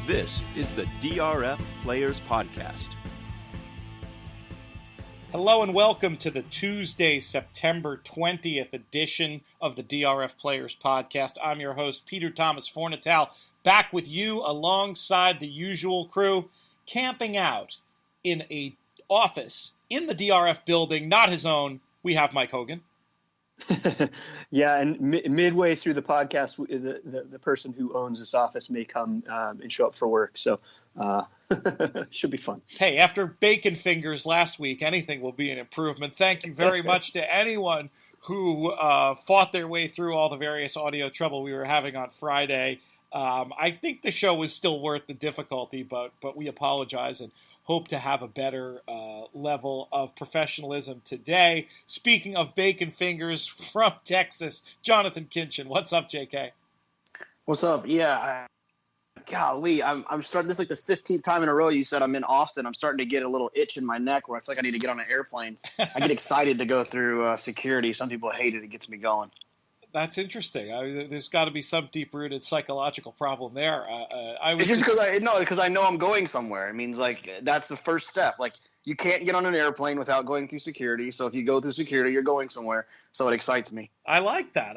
This is the DRF Players Podcast. Hello and welcome to the Tuesday, September 20th edition of the DRF Players Podcast. I'm your host, Peter Thomas Fornatale, back with you alongside the usual crew, camping out in a office in the DRF building, not his own. We have Mike Hogan. Yeah, and midway through the podcast, the person who owns this office may come and show up for work, so should be fun. Hey, after bacon fingers last week, anything will be an improvement. Thank you very much to anyone who fought their way through all the various audio trouble we were having on Friday. I think the show was still worth the difficulty, but we apologize and hope to have a better level of professionalism today. Speaking of bacon fingers, from Texas, Jonathon Kinchen. What's up, JK? What's up? Yeah, golly, I'm starting. This is like the 15th time in a row you said I'm in Austin. I'm starting to get a little itch in my neck where I feel like I need to get on an airplane. I get excited to go through security. Some people hate it. It gets me going. That's interesting. There's got to be some deep-rooted psychological problem there. It's just because I know I'm going somewhere. It means like that's the first step. Like you can't get on an airplane without going through security. So if you go through security, you're going somewhere. So it excites me. I like that.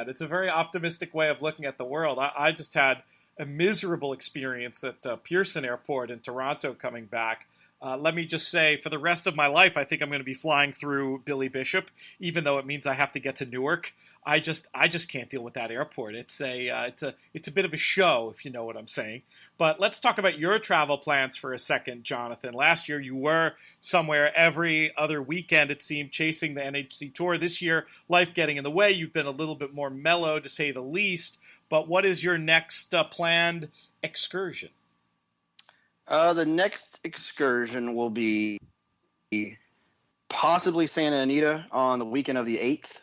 It's a very optimistic way of looking at the world. I just had a miserable experience at Pearson Airport in Toronto coming back. Let me just say, for the rest of my life, I think I'm going to be flying through Billy Bishop, even though it means I have to get to Newark. I just can't deal with that airport. It's a bit of a show, if you know what I'm saying. But let's talk about your travel plans for a second, Jonathon. Last year, you were somewhere every other weekend, it seemed, chasing the NHC Tour. This year, life getting in the way. You've been a little bit more mellow, to say the least. But what is your next planned excursion? The next excursion will be possibly Santa Anita on the weekend of the 8th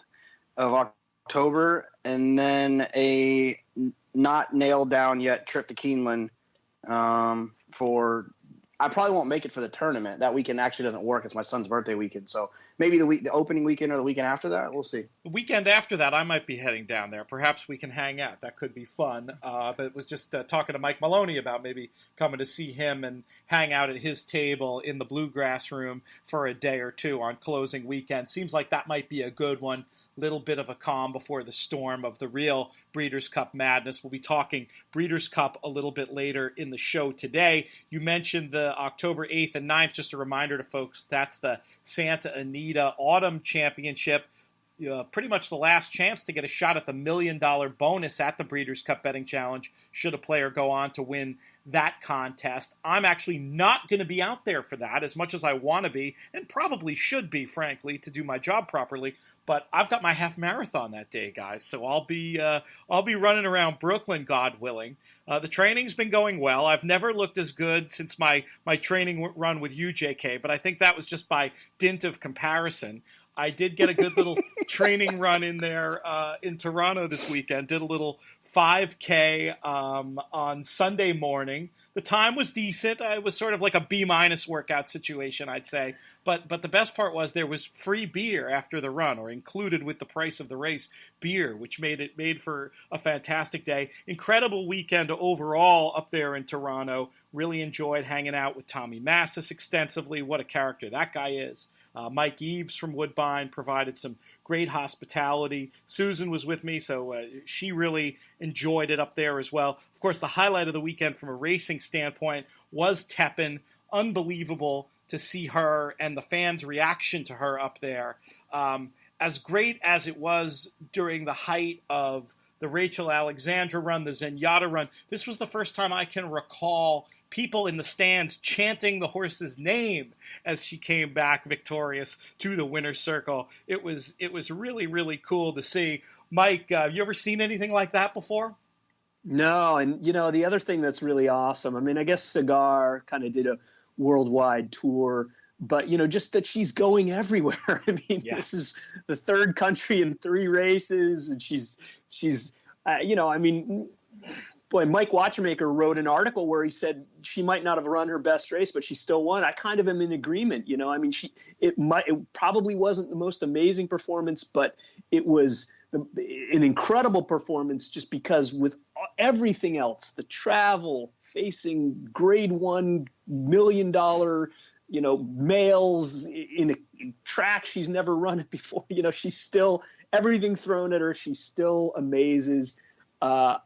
of October, and then a not nailed down yet trip to Keeneland I probably won't make it for the tournament. That weekend actually doesn't work. It's my son's birthday weekend, so maybe the opening weekend or the weekend after that. We'll see. The weekend after that, I might be heading down there. Perhaps we can hang out. That could be fun. But it was just talking to Mike Maloney about maybe coming to see him and hang out at his table in the Bluegrass Room for a day or two on closing weekend. Seems like that might be a good one. Little bit of a calm before the storm of the real Breeders' Cup madness. We'll be talking Breeders' Cup a little bit later in the show today. You mentioned the October 8th and 9th. Just a reminder to folks, that's the Santa Anita Autumn Championship. Pretty much the last chance to get a shot at the $1 million bonus at the Breeders' Cup Betting Challenge should a player go on to win that contest. I'm actually not going to be out there for that, as much as I want to be, and probably should be, frankly, to do my job properly. But I've got my half marathon that day, guys, so I'll be running around Brooklyn, God willing. The training's been going well. I've never looked as good since my training run with you, JK, but I think that was just by dint of comparison. I did get a good little training run in there in Toronto this weekend. Did a little 5K on Sunday morning. The time was decent. It was sort of like a B- workout situation, I'd say. But the best part was there was free beer after the run, or included with the price of the race, beer, which made for a fantastic day. Incredible weekend overall up there in Toronto. Really enjoyed hanging out with Tommy Massis extensively. What a character that guy is. Mike Eves from Woodbine provided some great hospitality. Susan was with me, so she really enjoyed it up there as well. Of course, the highlight of the weekend from a racing standpoint was Tepin. Unbelievable to see her and the fans' reaction to her up there. As great as it was during the height of the Rachel Alexandra run, the Zenyatta run, this was the first time I can recall people in the stands chanting the horse's name as she came back victorious to the winner's circle. It was really, really cool to see. Mike, you ever seen anything like that before? No, and the other thing that's really awesome, I mean, I guess Cigar kind of did a worldwide tour, but just that she's going everywhere. I mean, yeah. This is the third country in 3 races, and she's boy, Mike Watchmaker wrote an article where he said she might not have run her best race, but she still won. I kind of am in agreement. I mean, it probably wasn't the most amazing performance, but it was an incredible performance just because with everything else, the travel, facing grade $1 million, males in a track she's never run it before, she's still, everything thrown at her, she still amazes. I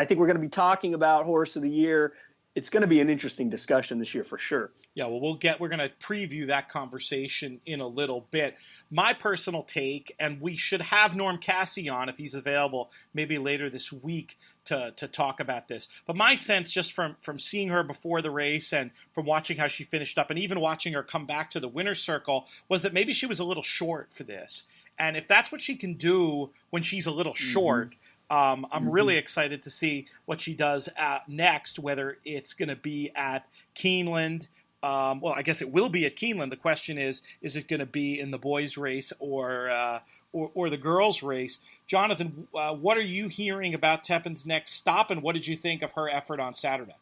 think we're going to be talking about Horse of the Year. It's going to be an interesting discussion this year for sure. Yeah, well, we're going to preview that conversation in a little bit. My personal take, and we should have Norm Cassie on if he's available, maybe later this week to talk about this. But my sense, just from seeing her before the race and from watching how she finished up, and even watching her come back to the winner's circle, was that maybe she was a little short for this. And if that's what she can do when she's a little short, I'm really excited to see what she does next, whether it's going to be at Keeneland. Well, I guess it will be at Keeneland. The question is it going to be in the boys' race or the girls' race? Jonathan, what are you hearing about Tepin's next stop, and what did you think of her effort on Saturday?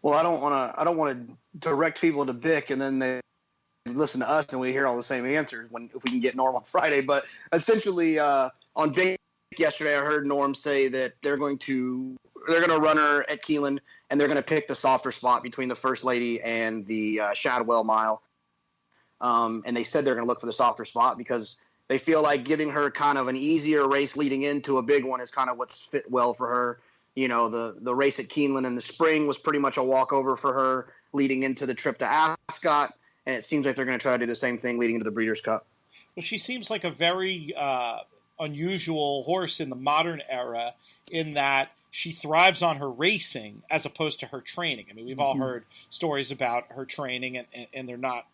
Well, I don't want to direct people to Bick, and then they listen to us and we hear all the same answers if we can get Norm on Friday. But essentially, on Bick yesterday, I heard Norm say that they're going to run her at Keeneland, and they're going to pick the softer spot between the First Lady and the Shadwell Mile. And they said they're going to look for the softer spot because they feel like giving her kind of an easier race leading into a big one is kind of what's fit well for her. The race at Keeneland in the spring was pretty much a walkover for her leading into the trip to Ascot, and it seems like they're going to try to do the same thing leading into the Breeders' Cup. Well, she seems like a very unusual horse in the modern era in that she thrives on her racing as opposed to her training. I mean, we've all heard stories about her training, and they're not,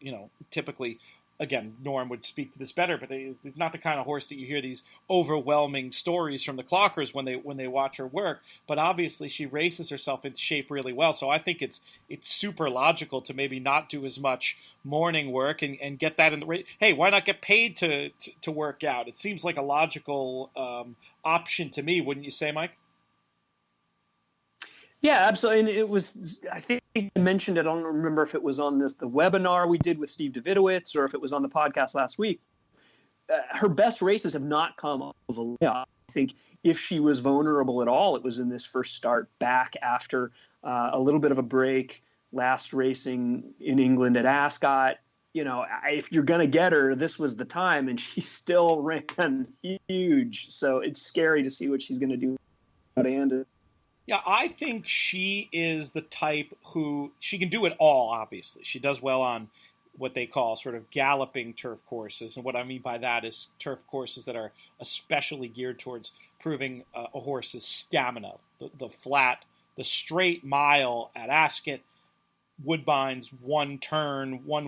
typically, again, Norm would speak to this better, but they're not the kind of horse that you hear these overwhelming stories from the clockers when they watch her work. But obviously, she races herself into shape really well. So I think it's super logical to maybe not do as much morning work and get that in the race. Hey, why not get paid to work out? It seems like a logical option to me, wouldn't you say, Mike? Yeah, absolutely. And it was, I think I mentioned it, I don't remember if it was on the webinar we did with Steve Davidowitz or if it was on the podcast last week. Her best races have not come off of a layoff. I think if she was vulnerable at all, it was in this first start back after a little bit of a break, last racing in England at Ascot. If you're going to get her, this was the time, and she still ran huge. So it's scary to see what she's going to do at the end. Yeah, I think she is the type who, she can do it all, obviously. She does well on what they call sort of galloping turf courses. And what I mean by that is turf courses that are especially geared towards proving a horse's stamina. The flat, the straight mile at Ascot, Woodbine's one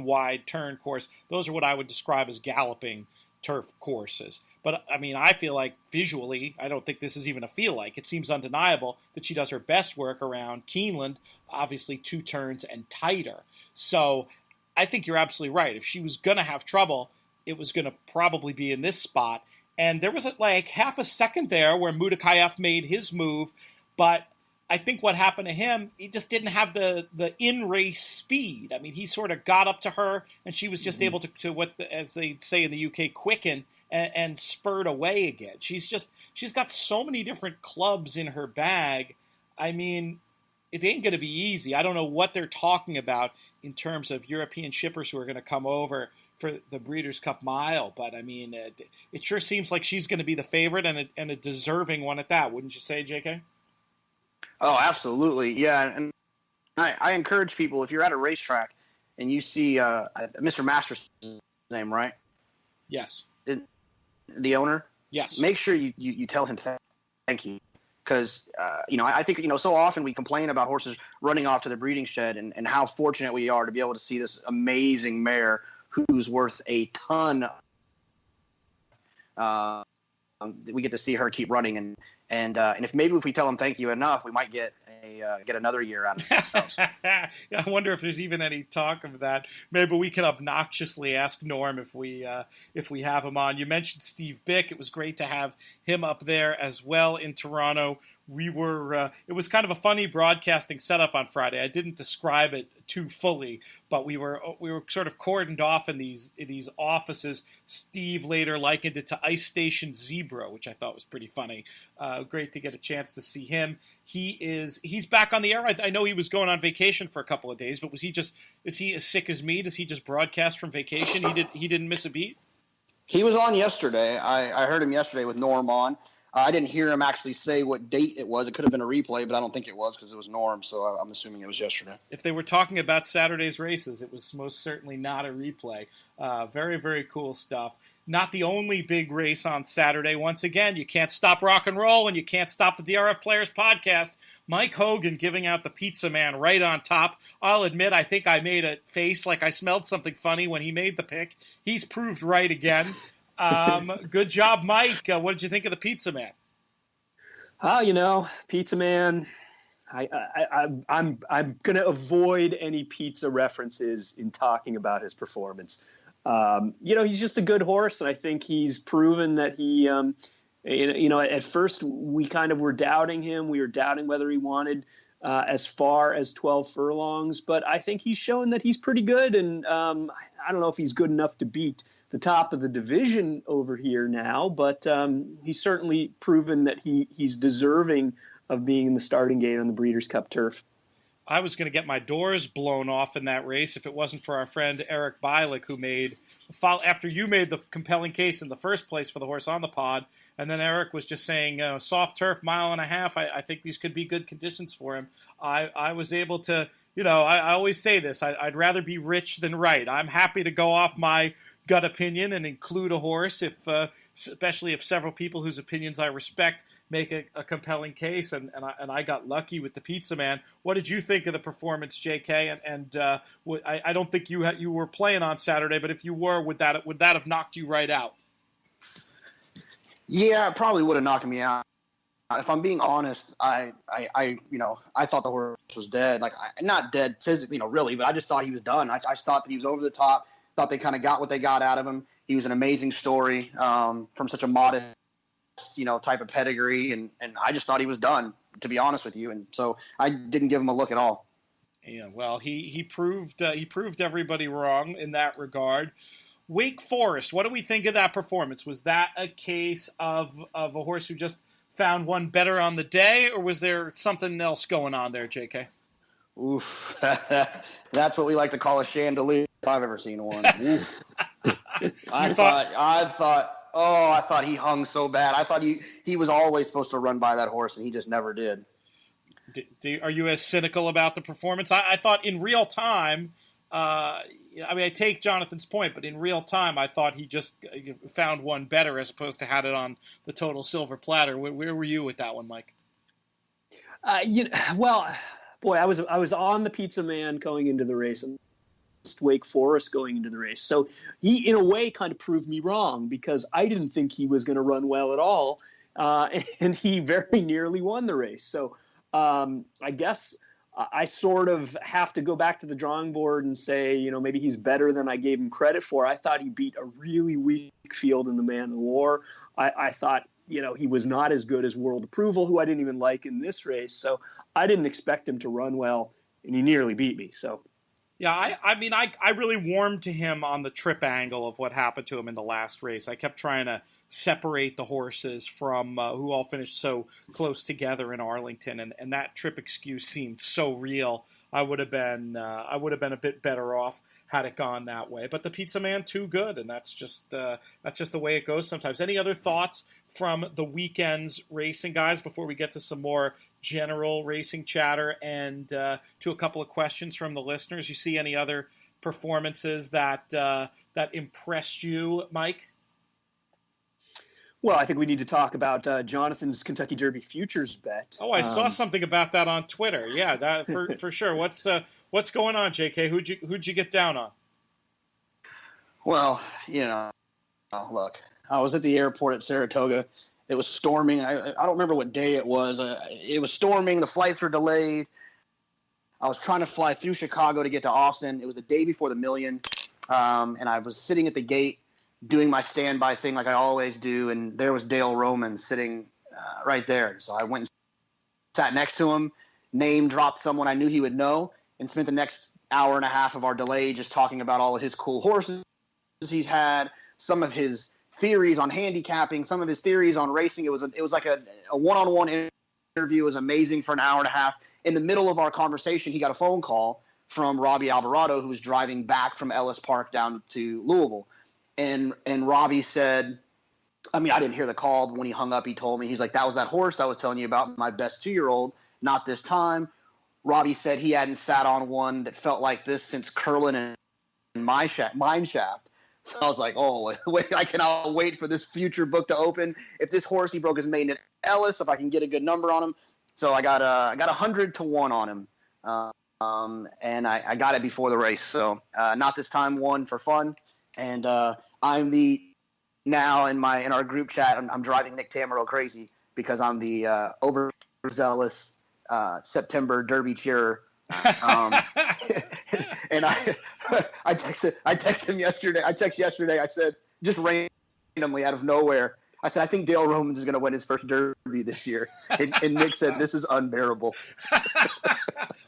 wide turn course. Those are what I would describe as galloping turf courses. But, I mean, I feel like visually, I don't think this is even a feel like. It seems undeniable that she does her best work around Keeneland, obviously 2 turns and tighter. So I think you're absolutely right. If she was going to have trouble, it was going to probably be in this spot. And there was like half a second there where Mudakayev made his move, but I think what happened to him, he just didn't have the in-race speed. I mean, he sort of got up to her, and she was just able to what, as they say in the UK, quicken and spurred away again. She's got so many different clubs in her bag. I mean, it ain't going to be easy. I don't know what they're talking about in terms of European shippers who are going to come over for the Breeders' Cup Mile, but I mean, it sure seems like she's going to be the favorite and a deserving one at that. Wouldn't you say, JK? Oh, absolutely. Yeah. And I encourage people, if you're at a racetrack and you see Mr. Masters' name, right? Yes. The owner? Yes. Make sure you tell him thank you. Because, I think, so often we complain about horses running off to the breeding shed and how fortunate we are to be able to see this amazing mare who's worth a ton. We get to see her keep running And if we tell him thank you enough, we might get another year out of ourselves. Yeah, I wonder if there's even any talk of that. Maybe we can obnoxiously ask Norm if we have him on. You mentioned Steve Bick. It was great to have him up there as well in Toronto. We were it was kind of a funny broadcasting setup on Friday. I didn't describe it too fully, but we were sort of cordoned off in these offices. Steve later likened it to Ice Station Zebra, which I thought was pretty funny. Great to get a chance to see him. He's back on the air. I know he was going on vacation for a couple of days, but is he as sick as me? Does he just broadcast from vacation? He didn't miss a beat? He was on yesterday. I heard him yesterday with Norm on. I didn't hear him actually say what date it was. It could have been a replay, but I don't think it was because it was Norm, so I'm assuming it was yesterday. If they were talking about Saturday's races, it was most certainly not a replay. Very, very cool stuff. Not the only big race on Saturday. Once again, you can't stop rock and roll, and you can't stop the DRF Players podcast. Mike Hogan giving out the Pizza Man right on top. I'll admit, I think I made a face like I smelled something funny when he made the pick. He's proved right again. Good job, Mike. What did you think of the Pizza Man? Pizza Man. I'm going to avoid any pizza references in talking about his performance. He's just a good horse, and I think he's proven that he. At first we kind of were doubting him. We were doubting whether he wanted as far as 12 furlongs, but I think he's shown that he's pretty good, and I don't know if he's good enough to beat the top of the division over here now, but he's certainly proven that he's deserving of being in the starting gate on the Breeders' Cup turf. I was going to get my doors blown off in that race if it wasn't for our friend Eric Bialik, who after you made the compelling case in the first place for the horse on the pod, and then Eric was just saying, soft turf, mile and a half, I think these could be good conditions for him. I was able to, I always say this, I'd rather be rich than right. I'm happy to go off my gut opinion and include a horse, especially if several people whose opinions I respect make a compelling case, and I got lucky with the Pizza Man. What did you think of the performance, JK? And I don't think you were playing on Saturday, but if you were, would that have knocked you right out? Yeah, it probably would have knocked me out. If I'm being honest, I thought the horse was dead. Like, not dead physically, really, but I just thought he was done. I just thought that he was over the top. Thought they kind of got what they got out of him. He was an amazing story from such a modest, type of pedigree, and I just thought he was done, to be honest with you. And so I didn't give him a look at all. Yeah, well, he proved everybody wrong in that regard. Wake Forest, what do we think of that performance? Was that a case of a horse who just found one better on the day, or was there something else going on there, JK? Oof, that's what we like to call a chandelier if I've ever seen one. I thought he hung so bad. I thought he was always supposed to run by that horse, and he just never did. Are you as cynical about the performance? I thought in real time, I take Jonathan's point, but in real time, I thought he just found one better as opposed to had it on the total silver platter. Where were you with that one, Mike? Boy, I was on the Pizza Man going into the race and Wake Forest going into the race. So he, in a way, kind of proved me wrong because I didn't think he was going to run well at all. And he very nearly won the race. So I guess I sort of have to go back to the drawing board and say, maybe he's better than I gave him credit for. I thought he beat a really weak field in the Man of War. I thought, he was not as good as World Approval, who I didn't even like in this race. So I didn't expect him to run well, and he nearly beat me. So, yeah, I really warmed to him on the trip angle of what happened to him in the last race. I kept trying to separate the horses from who all finished so close together in Arlington, and that trip excuse seemed so real. I would have been a bit better off had it gone that way. But the Pizza Man too good, and that's just the way it goes sometimes. Any other thoughts from the weekend's racing, guys, before we get to some more general racing chatter and to a couple of questions from the listeners? You see any other performances that impressed you, Mike? Well, I think we need to talk about Jonathan's Kentucky Derby futures bet. Oh, I saw something about that on Twitter. Yeah, that for sure. What's going on, JK? Who'd you get down on? Well, look, I was at the airport at Saratoga, It was storming. I don't remember what day it was. It was storming. The flights were delayed. I was trying to fly through Chicago to get to Austin. It was the day before the Million, and I was sitting at the gate doing my standby thing like I always do, and there was Dale Roman sitting right there. So I went and sat next to him, name dropped someone I knew he would know, and spent the next hour and a half of our delay just talking about all of his cool horses he's had, some of his theories on handicapping, some of his theories on racing. It was like a one-on-one interview. It was amazing for an hour and a half. In the middle of our conversation, he got a phone call from Robbie Alvarado, who was driving back from Ellis Park down to Louisville. And Robbie said, I mean, I didn't hear the call. When he hung up, he told me, he's like, that was that horse I was telling you about, my best 2-year-old, not this time. Robbie said he hadn't sat on one that felt like this since Curlin and Mine Shaft. So I was like, oh, wait, I cannot wait for this future book to open. If this horse, he broke his maiden at Ellis, if I can get a good number on him. So I got 100 to 1 on him. And I got it before the race. So not this time, one for fun. And I'm now in our group chat, I'm driving Nick Tamero crazy because I'm the overzealous September Derby cheerer. And I texted him yesterday. I said, just randomly out of nowhere, I said, I think Dale Romans is going to win his first Derby this year. And Nick said, this is unbearable.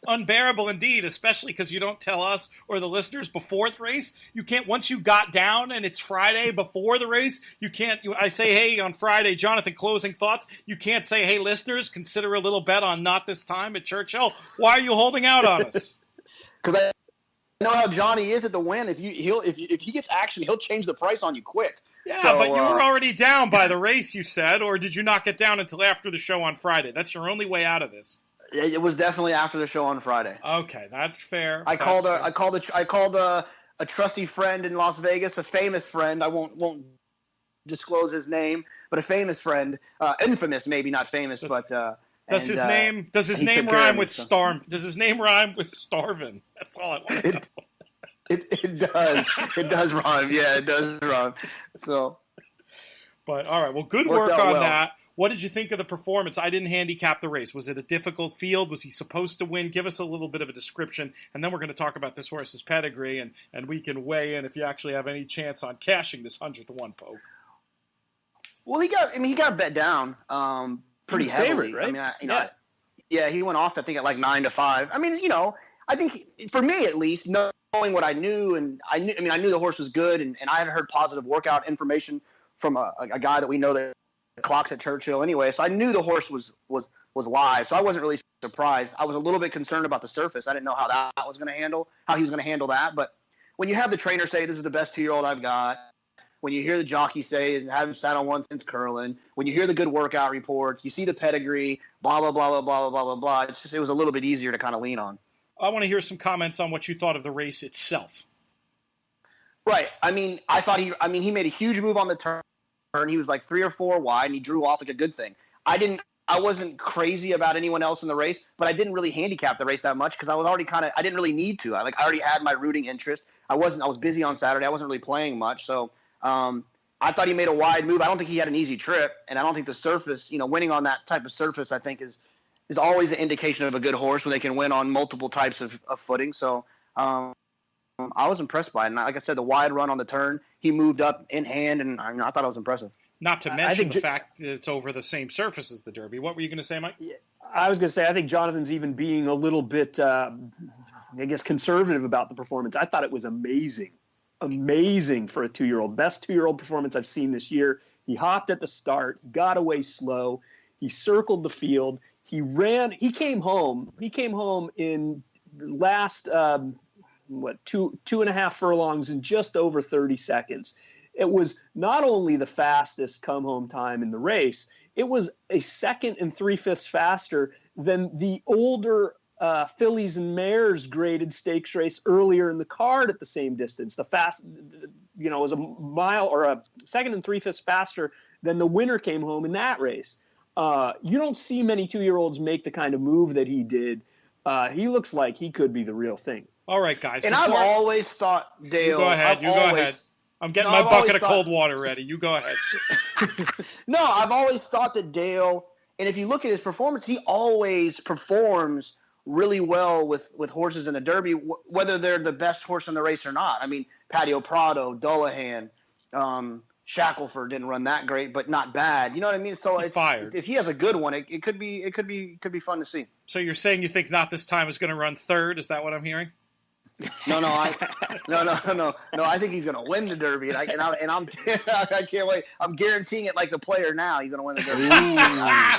Unbearable indeed, especially because you don't tell us or the listeners before the race. You can't, once you got down and it's Friday before the race, I say, hey, on Friday, Jonathan, closing thoughts. You can't say, hey, listeners, consider a little bet on not this time at Churchill. Why are you holding out on us? Because I know how Johnny is at the win. If he gets action, he'll change the price on you quick. Yeah, so, but you were already down by the race, you said, or did you not get down until after the show on Friday? That's your only way out of this. It was definitely after the show on Friday. Okay, that's fair. I called a trusty friend in Las Vegas, a famous friend. I won't disclose his name, but a famous friend, infamous, maybe not famous, but. Does his name rhyme with Starvin? Does his name rhyme with Starvin? That's all I want to know. It does. It does rhyme. Yeah, it does rhyme. So, but all right. Well, good work on that. What did you think of the performance? I didn't handicap the race. Was it a difficult field? Was he supposed to win? Give us a little bit of a description, and then we're going to talk about this horse's pedigree, and we can weigh in if you actually have any chance on cashing this 100 to 1 poke. Well, he got bet down pretty heavily, favorite, right? Yeah, he went off I think at like 9-5. I mean, I think for me at least, knowing what I knew, and I knew the horse was good, and I had heard positive workout information from a guy that we know that clocks at Churchill anyway. So I knew the horse was live. So I wasn't really surprised. I was a little bit concerned about the surface. I didn't know how he was going to handle that. But when you have the trainer say this is the best 2-year-old I've got, when you hear the jockey say I haven't sat on one since Curlin, when you hear the good workout reports, you see the pedigree, blah blah blah blah blah blah blah blah. It was a little bit easier to kind of lean on. I want to hear some comments on what you thought of the race itself. Right. I mean, I thought he made a huge move on the turn. He was like 3 or 4 wide, and he drew off like a good thing. I wasn't crazy about anyone else in the race, but I didn't really handicap the race that much because I was already I didn't really need to. I already had my rooting interest. I was busy on Saturday. I wasn't really playing much. So I thought he made a wide move. I don't think he had an easy trip, and I don't think the surface, winning on that type of surface, I think is always an indication of a good horse when they can win on multiple types of footing. So I was impressed by it. And like I said, the wide run on the turn, he moved up in hand, and I thought it was impressive. Not to mention the fact that it's over the same surface as the Derby. What were you going to say, Mike? I was going to say, I think Jonathan's even being a little bit, conservative about the performance. I thought it was amazing for a 2-year-old. Best 2-year-old performance I've seen this year. He hopped at the start, got away slow. He circled the field. He ran. He came home in last, 2.5 furlongs in just over 30 seconds. It was not only the fastest come-home time in the race, it was a 2 3/5 faster than the older fillies and mares graded stakes race earlier in the card at the same distance. The fast, was a mile or a 2 3/5 faster than the winner came home in that race. You don't see many 2-year-olds make the kind of move that he did. He looks like he could be the real thing. All right, guys. And I've always thought, Dale. You go ahead. I'm getting my bucket of cold water ready. You go ahead. No, I've always thought that Dale, and if you look at his performance, he always performs really well with horses in the Derby, whether they're the best horse in the race or not. I mean, Patio Prado, Dullahan, Shackelford didn't run that great, but not bad. You know what I mean? So if he has a good one, it could be fun to see. So you're saying you think Not This Time is going to run third? Is that what I'm hearing? No. I think he's going to win the Derby, and I can't wait. I'm guaranteeing it like the player now. He's going to win the Derby. I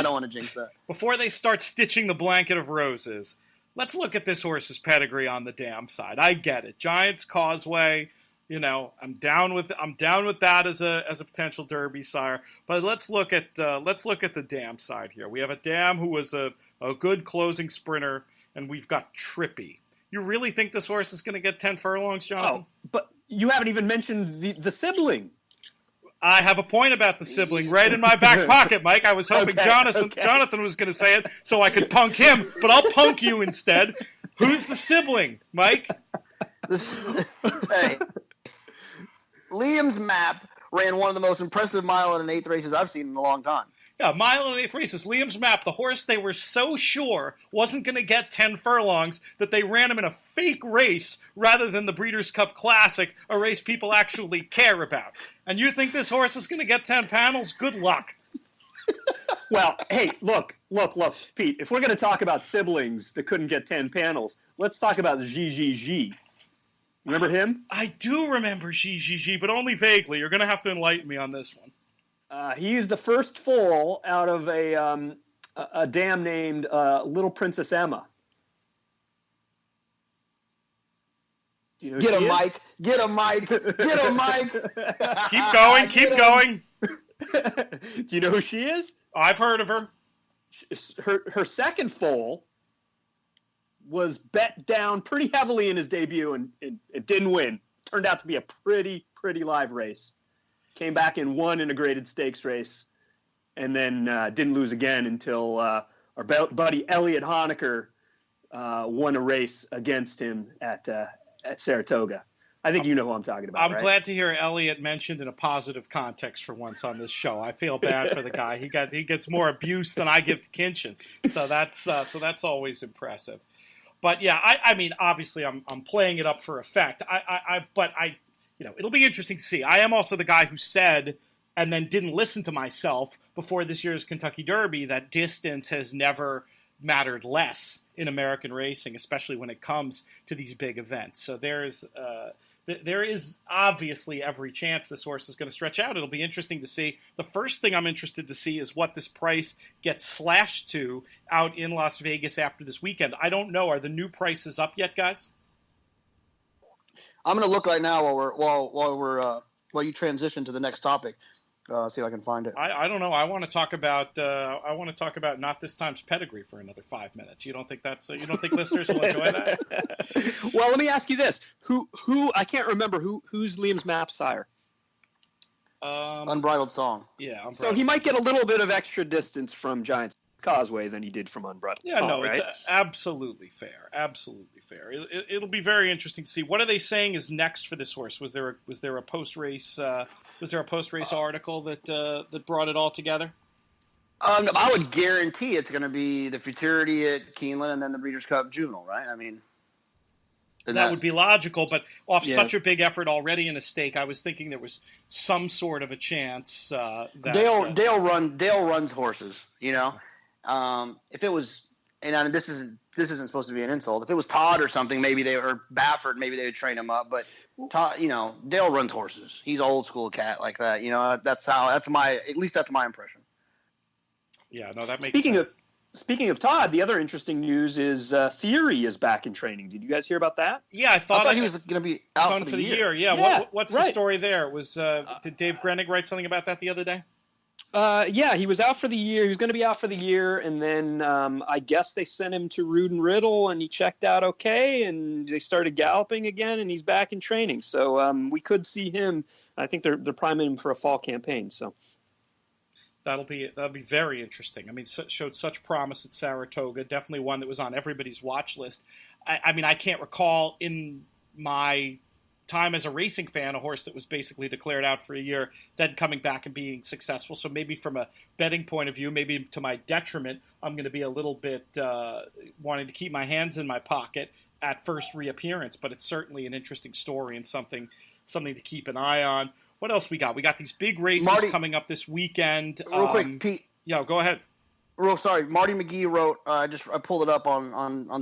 don't want to jinx that. Before they start stitching the blanket of roses, let's look at this horse's pedigree on the dam side. I get it. Giants Causeway. You know, I'm down with that as a potential Derby sire. But let's look at the dam side here. We have a dam who was a good closing sprinter, and we've got Trippy. You really think this horse is going to get 10 furlongs, Jonathan? Oh, but you haven't even mentioned the sibling. I have a point about the sibling right in my back pocket, Mike. I was hoping Jonathan was going to say it so I could punk him, but I'll punk you instead. Who's the sibling, Mike? Hey. Liam's Map ran one of the most impressive mile and an eighth races I've seen in a long time. Yeah, mile and eighth races. Liam's Map, the horse they were so sure wasn't going to get 10 furlongs that they ran him in a fake race rather than the Breeders' Cup Classic, a race people actually care about. And you think this horse is going to get 10 panels? Good luck. Well, hey, look, Pete, if we're going to talk about siblings that couldn't get 10 panels, let's talk about G. Remember him? I do remember G, but only vaguely. You're going to have to enlighten me on this one. He's the first foal out of a dam named Little Princess Emma. Do you know Get him, Mike. Get him, Mike. Get him, Mike. Keep going. Do you know who she is? I've heard of her. Her second foal was bet down pretty heavily in his debut and it didn't win. Turned out to be a pretty live race. Came back and won in a graded stakes race, and then didn't lose again until our buddy Elliot Honecker won a race against him at Saratoga. I think you know who I'm talking about. I'm glad to hear Elliot mentioned in a positive context for once on this show. I feel bad for the guy. He gets more abuse than I give to Kinchen, so that's always impressive. But yeah, I mean, obviously, I'm playing it up for effect. But it'll be interesting to see. I am also the guy who said, and then didn't listen to myself before this year's Kentucky Derby, that distance has never mattered less in American racing, especially when it comes to these big events. So there is obviously every chance this horse is going to stretch out. It'll be interesting to see. The first thing I'm interested to see is what this price gets slashed to out in Las Vegas after this weekend. I don't know. Are the new prices up yet, guys? I'm going to look right now while you transition to the next topic. See if I can find it. I don't know. I want to talk about Not This Time's pedigree for another 5 minutes. You don't think listeners will enjoy that? Well, let me ask you this: who I can't remember who's Liam's Map sire. Unbridled Song. Yeah. So he might get a little bit of extra distance from Giants Causeway than he did from Unbridled Song. Yeah, no, right? It's absolutely fair. Absolutely fair. It'll be very interesting to see. What are they saying is next for this horse? Was there a post race? Was there a post-race article that brought it all together? I would guarantee it's going to be the Futurity at Keeneland and then the Breeders' Cup Juvenile, right? I mean, that would be logical, but off such a big effort already in a stake, I was thinking there was some sort of a chance that Dale runs horses. You know, if it was, and this isn't supposed to be an insult. If it was Todd or something, or Baffert, maybe they would train him up. But Todd, Dale runs horses. He's an old school cat like that. That's my impression. Yeah, no, that makes sense. Speaking of Todd, the other interesting news is Theory is back in training. Did you guys hear about that? Yeah, I thought he was going to be out for the year. Yeah. What's the story there? Did Dave Grenig write something about that the other day? Yeah, he was out for the year. He was going to be out for the year, and then I guess they sent him to Rood and Riddle, and he checked out okay, and they started galloping again, and he's back in training. So we could see him. I think they're priming him for a fall campaign. So that'll be very interesting. I mean, showed such promise at Saratoga. Definitely one that was on everybody's watch list. I mean, I can't recall in my time as a racing fan, a horse that was basically declared out for a year, then coming back and being successful. So maybe from a betting point of view, maybe to my detriment, I'm going to be a little bit wanting to keep my hands in my pocket at first reappearance. But it's certainly an interesting story and something to keep an eye on. What else we got? We got these big races coming up this weekend. Real quick, Pete. Yeah, go ahead. Marty McGee wrote, I pulled it up on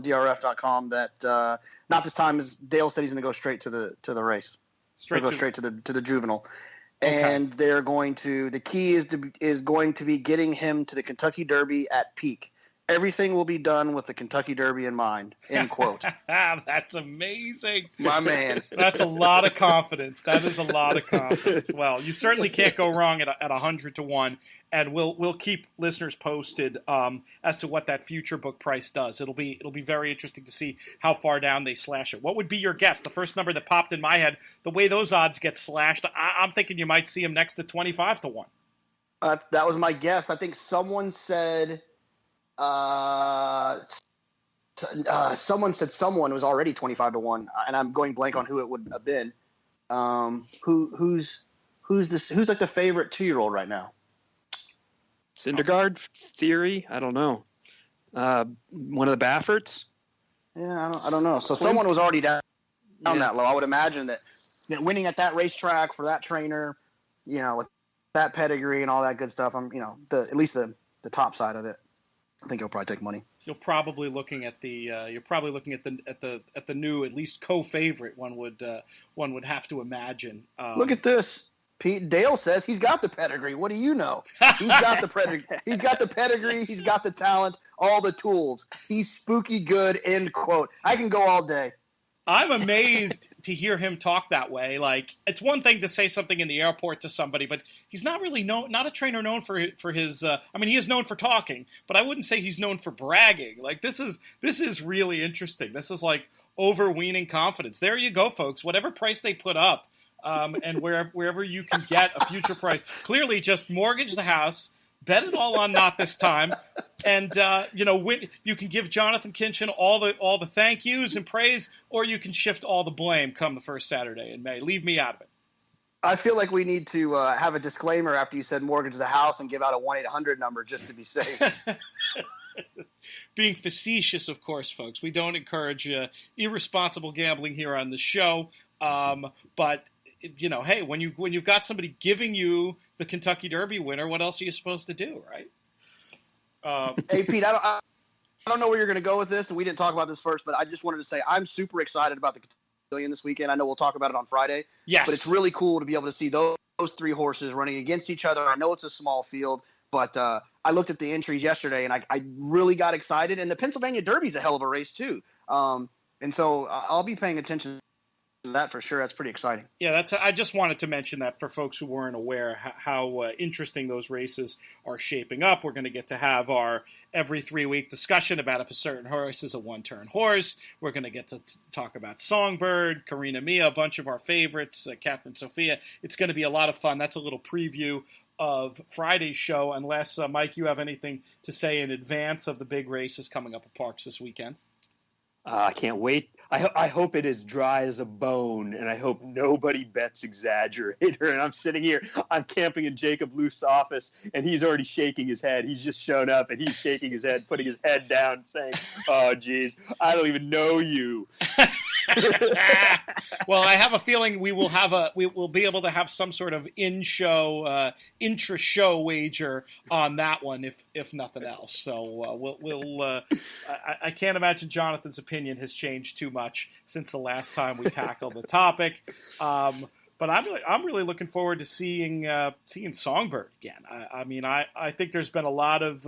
DRF.com that not this time, as Dale said he's going to go straight to the race. Straight to the juvenile. Okay. And the key is going to be getting him to the Kentucky Derby at peak. Everything will be done with the Kentucky Derby in mind, end quote. That's amazing. My man. That's a lot of confidence. That is a lot of confidence. Well, you certainly can't go wrong at 100-1, and we'll keep listeners posted as to what that future book price does. It'll be very interesting to see how far down they slash it. What would be your guess? The first number that popped in my head, the way those odds get slashed, I'm thinking you might see them next to 25-1. That was my guess. I think someone said... someone said someone was already 25-1, and I'm going blank on who it would have been. Who's like the favorite 2-year-old right now? Syndergaard Theory? I don't know. One of the Bafferts? Yeah, I don't know. So someone was already down that low. I would imagine that winning at that racetrack for that trainer, with that pedigree and all that good stuff. At least the top side of it. I think he'll probably take money. You're probably looking at the new, at least co-favorite. One would have to imagine. Look at this. Pete Dale says he's got the pedigree. What do you know? He's got the pedigree. He's got the pedigree. He's got the talent. All the tools. He's spooky good. End quote. I can go all day. I'm amazed to hear him talk that way. Like, it's one thing to say something in the airport to somebody, but he's not really not a trainer known for his. He is known for talking, but I wouldn't say he's known for bragging. Like, this is really interesting. This is like overweening confidence. There you go, folks. Whatever price they put up, and wherever you can get a future price, clearly just mortgage the house. Bet it all on not this time, and you can give Jonathon Kinchen all the thank yous and praise, or you can shift all the blame come the first Saturday in May. Leave me out of it. I feel like we need to have a disclaimer after you said mortgage the house and give out a 1-800 number just to be safe. Being facetious, of course, folks. We don't encourage irresponsible gambling here on the show, but. Hey, when you've got somebody giving you the Kentucky Derby winner, what else are you supposed to do, right? Hey, Pete, I don't know where you're going to go with this, and we didn't talk about this first, but I just wanted to say I'm super excited about the Kentucky Million this weekend. I know we'll talk about it on Friday. Yes. But it's really cool to be able to see those 3 horses running against each other. I know it's a small field, but I looked at the entries yesterday, and I really got excited. And the Pennsylvania Derby's a hell of a race, too. And so I'll be paying attention that for sure. That's pretty exciting. Yeah, I just wanted to mention that for folks who weren't aware how interesting those races are shaping up. We're going to get to have our every 3-week discussion about if a certain horse is a one-turn horse. We're going to get to talk about Songbird, Karina Mia, a bunch of our favorites, Catherine Sophia. It's going to be a lot of fun. That's a little preview of Friday's show, unless, Mike, you have anything to say in advance of the big races coming up at Parks this weekend. I can't wait. I hope it is dry as a bone, and I hope nobody bets Exaggerator. And I'm sitting here, I'm camping in Jacob Luth's office, and he's already shaking his head. He's just shown up, and he's shaking his head, putting his head down, saying, "Oh, geez, I don't even know you." Well, I have a feeling we will be able to have some sort of intra-show wager on that one, if nothing else. So I can't imagine Jonathan's opinion has changed too much since the last time we tackled the topic. But I'm really looking forward to seeing Songbird again. I think there's been a lot of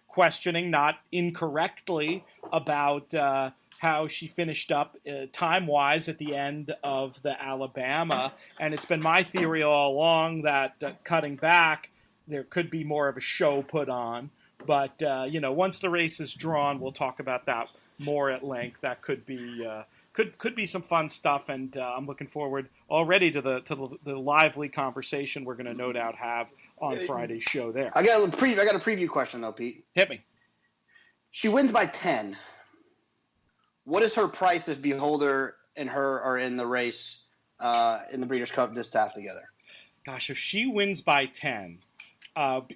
questioning, not incorrectly, about how she finished up time-wise at the end of the Alabama. And it's been my theory all along that cutting back, there could be more of a show put on. But, once the race is drawn, we'll talk about that more at length. That could be some fun stuff, and I'm looking forward already to the lively conversation we're going to no doubt have on Friday's show there. I got a preview question, though, Pete. Hit me. She wins by 10. What is her price if Beholder and her are in the race in the Breeders' Cup Distaff together. Gosh, if she wins by 10,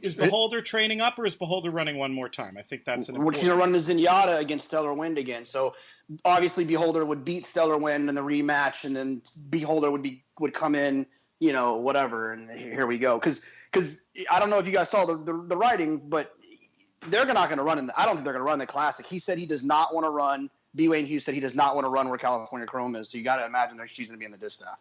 is Beholder training up, or is Beholder running one more time? I think that's an important... She's going to run the Zenyatta against Stellar Wind again. So obviously Beholder would beat Stellar Wind in the rematch, and then Beholder would come in, whatever, and here we go. Because I don't know if you guys saw the writing, but they're not going to run I don't think they're going to run the Classic. He said he does not want to run. B. Wayne Hughes said he does not want to run where California Chrome is. So you got to imagine that she's going to be in the distaff.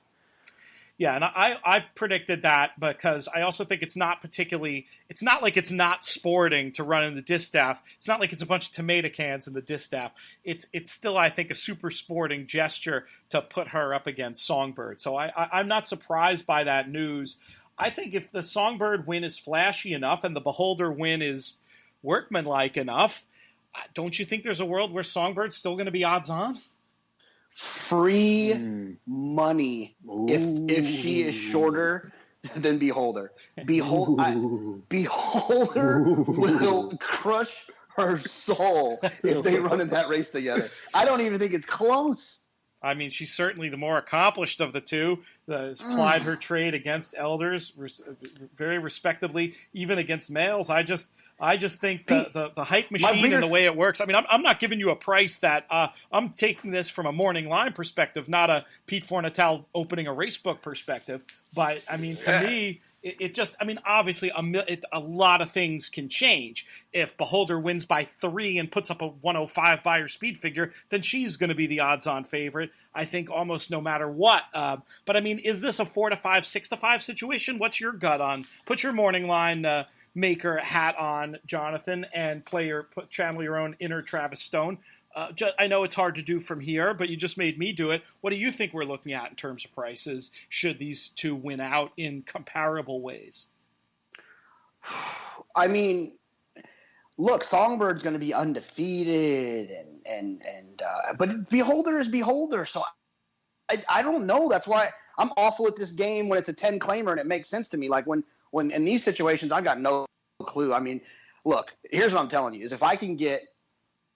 Yeah, and I predicted that because I also think it's not like it's not sporting to run in the distaff. It's not like it's a bunch of tomato cans in the distaff. It's still, I think, a super sporting gesture to put her up against Songbird. So I'm not surprised by that news. I think if the Songbird win is flashy enough and the Beholder win is workmanlike enough, don't you think there's a world where Songbird's still going to be odds on? Free money if she is shorter than Beholder. Beholder will crush her soul if they run in that race together. I don't even think it's close. I mean, she's certainly the more accomplished of the two. Has plied her trade against elders very respectably, even against males. I just think the hype machine and the way it works. I mean, I'm not giving you a price that I'm taking this from a morning line perspective, not a Pete Fornatale opening a racebook perspective. But I mean, to me, it just, I mean, obviously a lot of things can change. If Beholder wins by 3 and puts up a 105 Beyer speed figure, then she's going to be the odds-on favorite, I think, almost no matter what. But I mean, is this a 4-5, 6-5 situation? What's your gut on? Put your morning line maker hat on, Jonathan, and channel your own inner Travis Stone. I know it's hard to do from here, but you just made me do it. What do you think we're looking at in terms of prices should these two win out in comparable ways? I mean, look, Songbird's going to be undefeated, but Beholder is Beholder, so I don't know. That's why I'm awful at this game when it's a 10 claimer and it makes sense to me. Like when in these situations, I've got no clue. I mean, look, here's what I'm telling you: is if I can get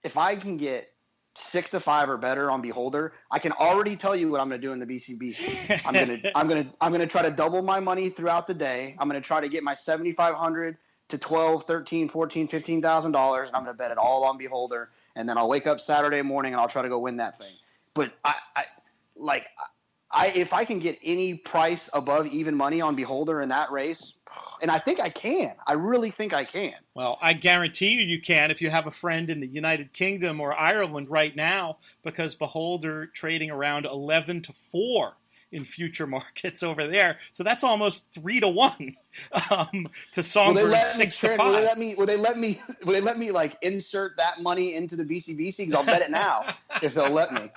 6-5 or better on Beholder, I can already tell you what I'm going to do in the BCBC. I'm going to try to double my money throughout the day. I'm going to try to get my $7,500 to $12,000, $13,000, $14,000, $15,000, and I'm going to bet it all on Beholder. And then I'll wake up Saturday morning and I'll try to go win that thing. But if I can get any price above even money on Beholder in that race, and I think I can. I really think I can. Well, I guarantee you can if you have a friend in the United Kingdom or Ireland right now, because Beholder trading around 11-4 in future markets over there. So that's almost 3-1 to Songbird 6-5. Will they let me like insert that money into the BCBC? Because I'll bet it now if they'll let me.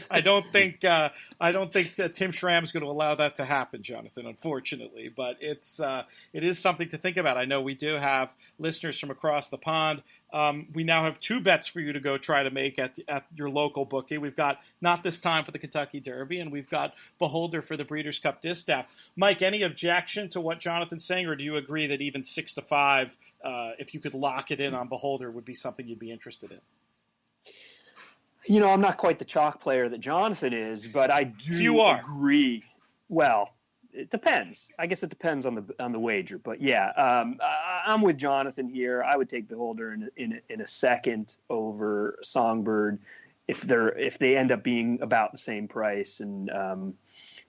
I don't think Tim Schramm's going to allow that to happen, Jonathan, unfortunately. But it is something to think about. I know we do have listeners from across the pond. We now have 2 bets for you to go try to make at your local bookie. We've got Not This Time for the Kentucky Derby, and we've got Beholder for the Breeders' Cup Distaff. Mike, any objection to what Jonathan's saying, or do you agree that even 6-5, if you could lock it in on Beholder, would be something you'd be interested in? You know, I'm not quite the chalk player that Jonathan is, but I do agree. Well, it depends. I guess it depends on the wager, but yeah, I'm with Jonathan here. I would take Beholder in a second over Songbird if they end up being about the same price, and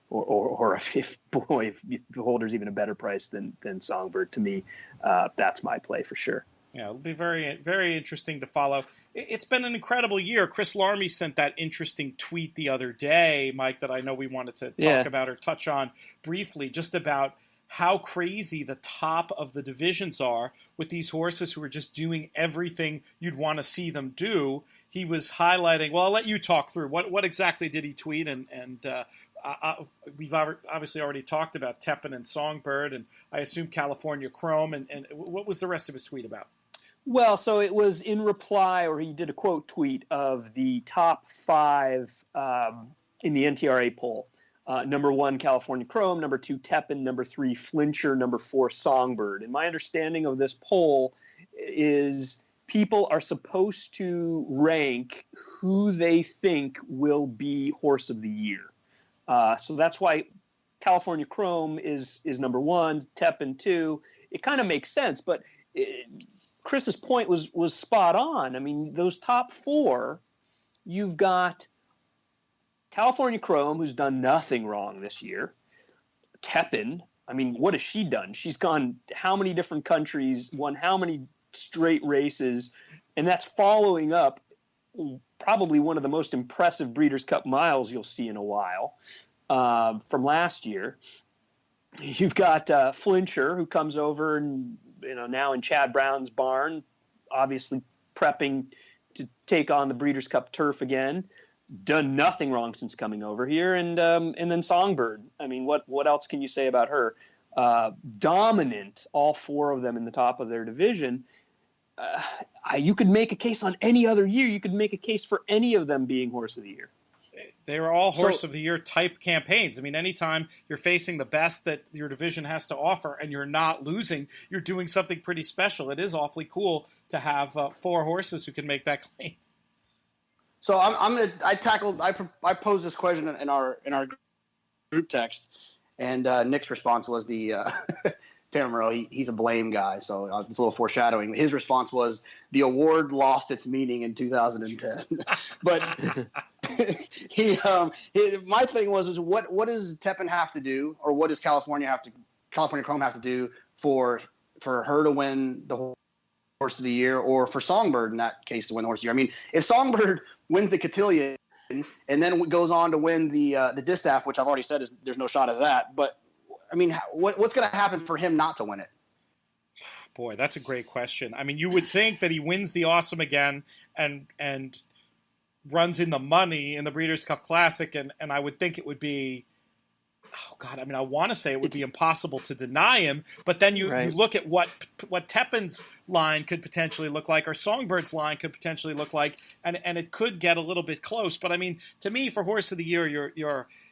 or if Beholder's even a better price than Songbird. To me, that's my play for sure. Yeah, it'll be very, very interesting to follow. It's been an incredible year. Chris Larmy sent that interesting tweet the other day, Mike, that I know we wanted to talk about or touch on briefly, just about how crazy the top of the divisions are with these horses who are just doing everything you'd want to see them do. He was highlighting, well, I'll let you talk through. What exactly did he tweet? And we've obviously already talked about Tepin and Songbird, and I assume California Chrome. And what was the rest of his tweet about? Well, so it was in reply, or he did a quote tweet of the top 5 in the NTRA poll. Number 1, California Chrome. Number 2, Tepin. Number 3, Flincher. Number 4, Songbird. And my understanding of this poll is people are supposed to rank who they think will be horse of the year. So that's why California Chrome is number one, Tepin 2. It kind of makes sense, but Chris's point was spot on. I mean, those top four, you've got California Chrome, who's done nothing wrong this year. Tepin, I mean, what has she done? She's gone how many different countries, won how many straight races, and that's following up probably one of the most impressive Breeders' Cup miles you'll see in a while from last year. You've got Flincher, who comes over and now in Chad Brown's barn, obviously prepping to take on the Breeders' Cup turf again. Done nothing wrong since coming over here, and then Songbird. I mean, what else can you say about her? Dominant, all four of them in the top of their division. You could make a case on any other year. You could make a case for any of them being horse of the year. They were all horse of the year type campaigns. I mean, anytime you're facing the best that your division has to offer and you're not losing, you're doing something pretty special. It is awfully cool to have four horses who can make that claim. So I posed this question in our group text, and Nick's response was the Tanner Moreau, he's a blame guy, so it's a little foreshadowing. His response was the award lost its meaning in 2010. But my thing was what does Tepin have to do, or what does California Chrome have to do for her to win the horse of the year, or for Songbird in that case to win the horse of the year? I mean, if Songbird wins the Cotillion and then goes on to win the Distaff, which I've already said is there's no shot of that, but I mean, what's going to happen for him not to win it? Boy, that's a great question. I mean, you would think that he wins the Awesome again and runs in the money in the Breeders' Cup Classic, and I would think it would be, oh God, I mean, I want to say it would be impossible to deny him, but then you look at what Tepin's line could potentially look like, or Songbird's line could potentially look like, and it could get a little bit close. But I mean, to me, for Horse of the Year,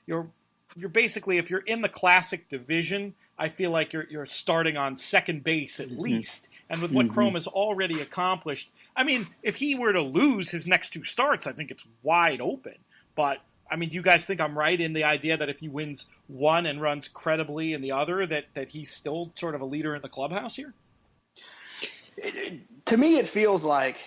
you're basically, if you're in the Classic division, I feel like you're starting on second base at least. And with what Chrome has already accomplished, I mean, if he were to lose his next two starts, I think it's wide open. But I mean, do you guys think I'm right in the idea that if he wins one and runs credibly in the other, that he's still sort of a leader in the clubhouse here? To me, it feels like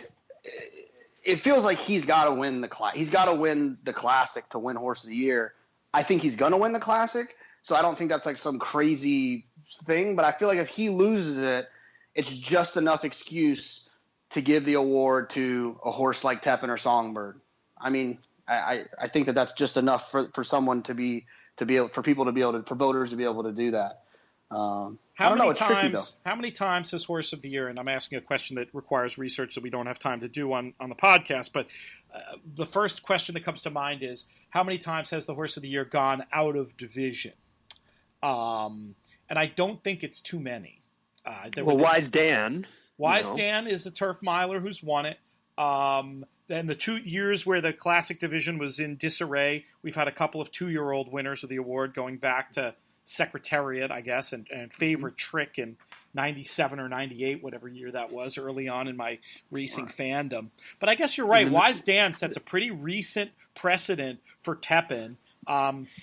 he's got to win he's got to win the Classic to win Horse of the Year. I think he's going to win the Classic, so I don't think that's like some crazy thing. But I feel like if he loses it, it's just enough excuse to give the award to a horse like Tepin or Songbird. I mean, I think that's just enough for someone for voters to be able to do that. I don't know. It's tricky though. How many times has Horse of the Year, and I'm asking a question that requires research that we don't have time to do on the podcast, but the first question that comes to mind is, how many times has the Horse of the Year gone out of division? And I don't think it's too many. Wise Dan. Dan is the turf miler who's won it. Then the 2 years where the Classic division was in disarray, we've had a couple of 2-year-old winners of the award going back to Secretariat, I guess, and Favorite Trick in 97 or 98, whatever year that was, early on in my racing fandom. But I guess you're right. Wise Dan sets a pretty recent precedent for Tepin.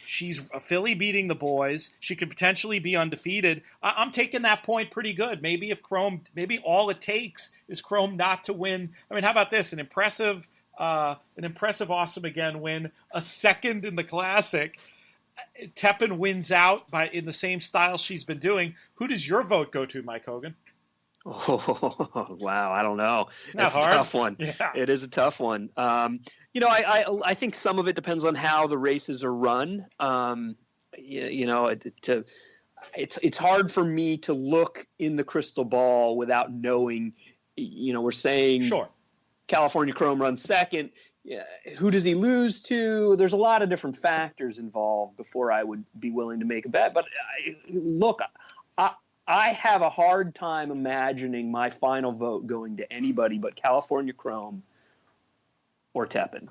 She's a filly beating the boys. She could potentially be undefeated. I'm taking that point pretty good. Maybe all it takes is Chrome not to win. I mean, how about this? An impressive Awesome Again win, a second in the Classic. Tepin wins out in the same style she's been doing. Who does your vote go to, Mike Hogan? Oh, wow. I don't know. That's a tough one. Yeah. It is a tough one. I think some of it depends on how the races are run. It's hard for me to look in the crystal ball without knowing, we're saying sure. California Chrome runs second. Yeah, who does he lose to? There's a lot of different factors involved before I would be willing to make a bet. But I have a hard time imagining my final vote going to anybody but California Chrome or Tepin.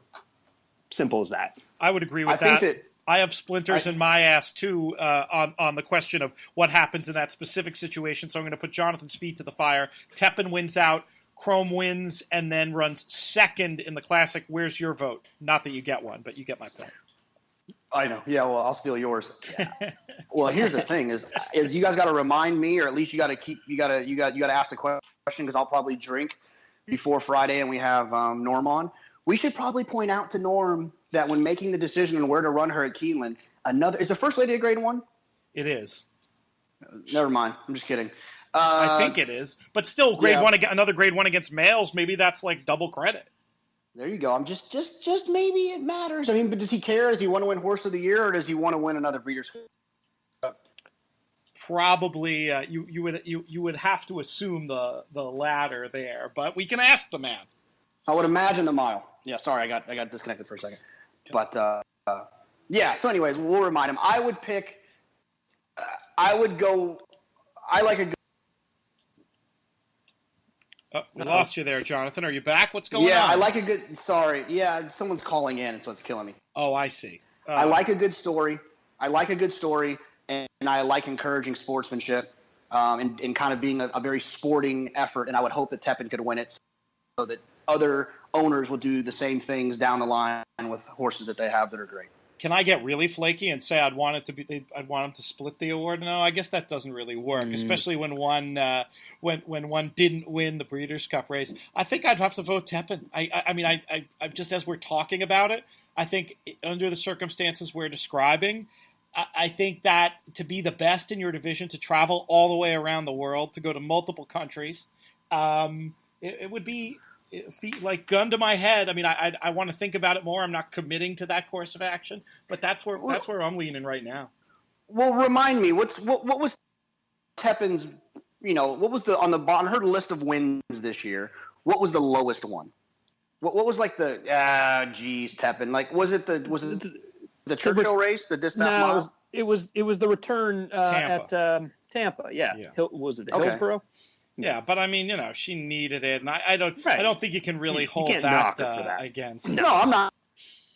Simple as that. I would agree with that. I have splinters in my ass, too, on the question of what happens in that specific situation. So I'm going to put Jonathan's feet to the fire. Tepin wins out. Chrome wins and then runs second in the Classic, where's your vote? Not that you get one, but you get my point. I know. Yeah, well, I'll steal yours. Yeah. Well, here's the thing: is you guys got to remind me, or at least you got to ask the question, because I'll probably drink before Friday, and we have Norm on. We should probably point out to Norm that when making the decision on where to run her at Keeneland, is the First Lady a Grade 1? It is. Never mind. I'm just kidding. I think it is, but still, Grade 1 another Grade 1 against males. Maybe that's like double credit. There you go. I'm just maybe it matters. I mean, but does he care? Does he want to win Horse of the Year, or does he want to win another Breeders' Cup? Probably, you would have to assume the latter there, but we can ask the man. I would imagine the mile. Yeah, sorry, I got disconnected for a second. But yeah. So, anyways, we'll remind him. I would pick. I would go. I like a good. We lost you there, Jonathan. Are you back? What's going on? Yeah, I like a good. Sorry. Yeah, someone's calling in, and so it's killing me. Oh, I see. I like a good story. And I like encouraging sportsmanship, and kind of being a very sporting effort. And I would hope that Tepin could win it, so that other owners will do the same things down the line with horses that they have that are great. Can I get really flaky and say I'd want them to split the award? No, I guess that doesn't really work, especially when one didn't win the Breeders' Cup race. I think I'd have to vote Tepin. I mean, I just, as we're talking about it, I think under the circumstances we're describing, I think that to be the best in your division, to travel all the way around the world, to go to multiple countries, it would be like gun to my head. I mean, I want to think about it more. I'm not committing to that course of action, but that's where I'm leaning right now. Well, remind me, what was Tepin's? What was on the bottom? I heard a list of wins this year. What was the lowest one? What was like the Tepin? Like, was it the Churchill race, the distant mile? It was the return at Tampa. Yeah. Was it Hillsborough? Yeah, but I mean, she needed it, and I don't think you can really hold that against. No, I'm not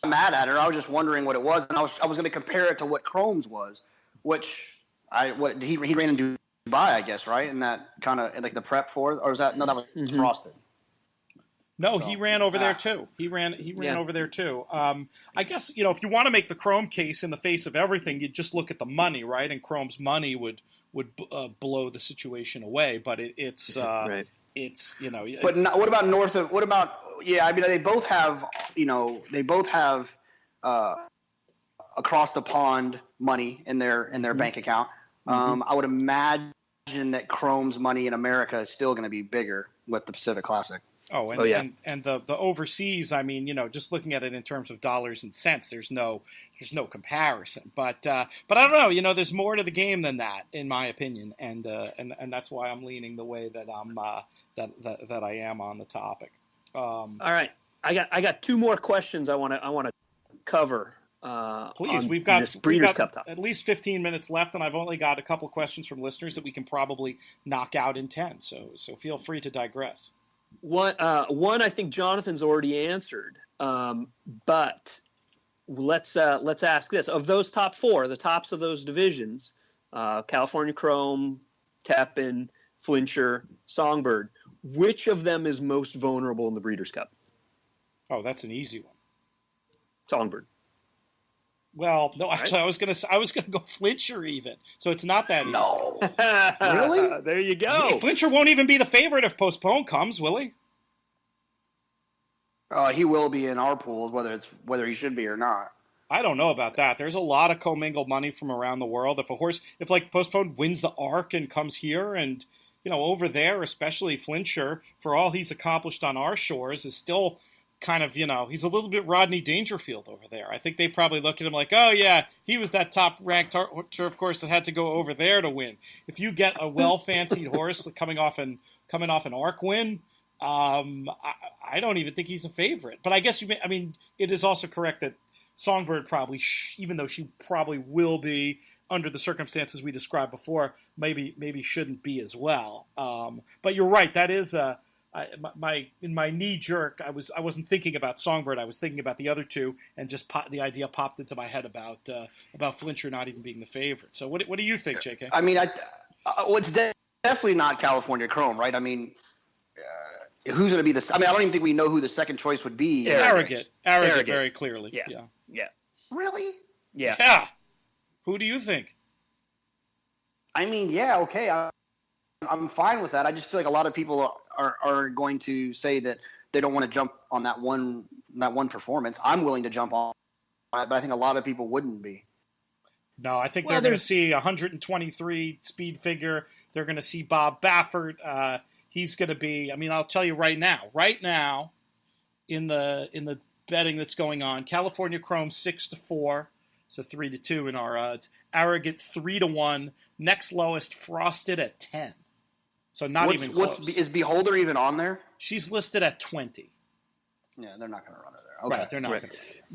mad at her. I was just wondering what it was, and I was going to compare it to what Chrome's was, which he ran in Dubai, I guess, right? And that kind of like the prep for, or was that that was Frosted? No, he ran over there too. He ran over there too. I guess if you want to make the Chrome case in the face of everything, you just look at the money, right? And Chrome's money would blow the situation away, but it's right. It's But what about north of? What about? Yeah, I mean they both have across the pond money in their bank account. I would imagine that Chrome's money in America is still going to be bigger with the Pacific Classic. And the overseas, I mean, just looking at it in terms of dollars and cents, there's no comparison. But I don't know, there's more to the game than that, in my opinion, and that's why I'm leaning the way that I'm that I am on the topic. All right, I got two more questions I want to cover. Please, we've got at least 15 minutes left, and I've only got a couple questions from listeners that we can probably knock out in 10. So feel free to digress. One I think Jonathan's already answered, but let's ask this: of those top four, the tops of those divisions, California Chrome, Tepin, Flincher, Songbird, which of them is most vulnerable in the Breeders' Cup? Oh, that's an easy one. Songbird. Well, no, actually, I was gonna go Flincher even, so it's not that easy. No, really? There you go. Flincher won't even be the favorite if Postpone comes, will he? He will be in our pools, whether he should be or not. I don't know about that. There's a lot of commingled money from around the world. If like Postpone wins the Arc and comes here, and over there, especially Flincher, for all he's accomplished on our shores, is still kind of, he's a little bit Rodney Dangerfield over there. I think they probably look at him like, oh yeah, he was that top-ranked turf course that had to go over there to win. If you get a well-fancied horse coming off an Arc win, I don't even think he's a favorite. But I guess it is also correct that Songbird probably, even though she probably will be under the circumstances we described before, maybe shouldn't be as well. But you're right. That is in my knee jerk, I wasn't thinking about Songbird. I was thinking about the other two, and just the idea popped into my head about Flincher not even being the favorite. So what do you think, JK? I mean, it's definitely not California Chrome, right? I mean, who's going to be the? I mean, I don't even think we know who the second choice would be. Arrogant, very clearly. Yeah. Really? Yeah. Who do you think? I mean, yeah, okay. I'm fine with that. I just feel like a lot of people are going to say that they don't want to jump on that one performance. I'm willing to jump on it, but I think a lot of people wouldn't be. No, I think they're going to see 123 speed figure. They're going to see Bob Baffert. He's going to be. I mean, I'll tell you right now, in the betting that's going on, California Chrome 6-4, so 3-2 in our odds. Arrogant 3-1. Next lowest, Frosted at 10. So not even close. Is Beholder even on there? She's listed at 20. Yeah, they're not going to run her there. Okay. Right, they're not.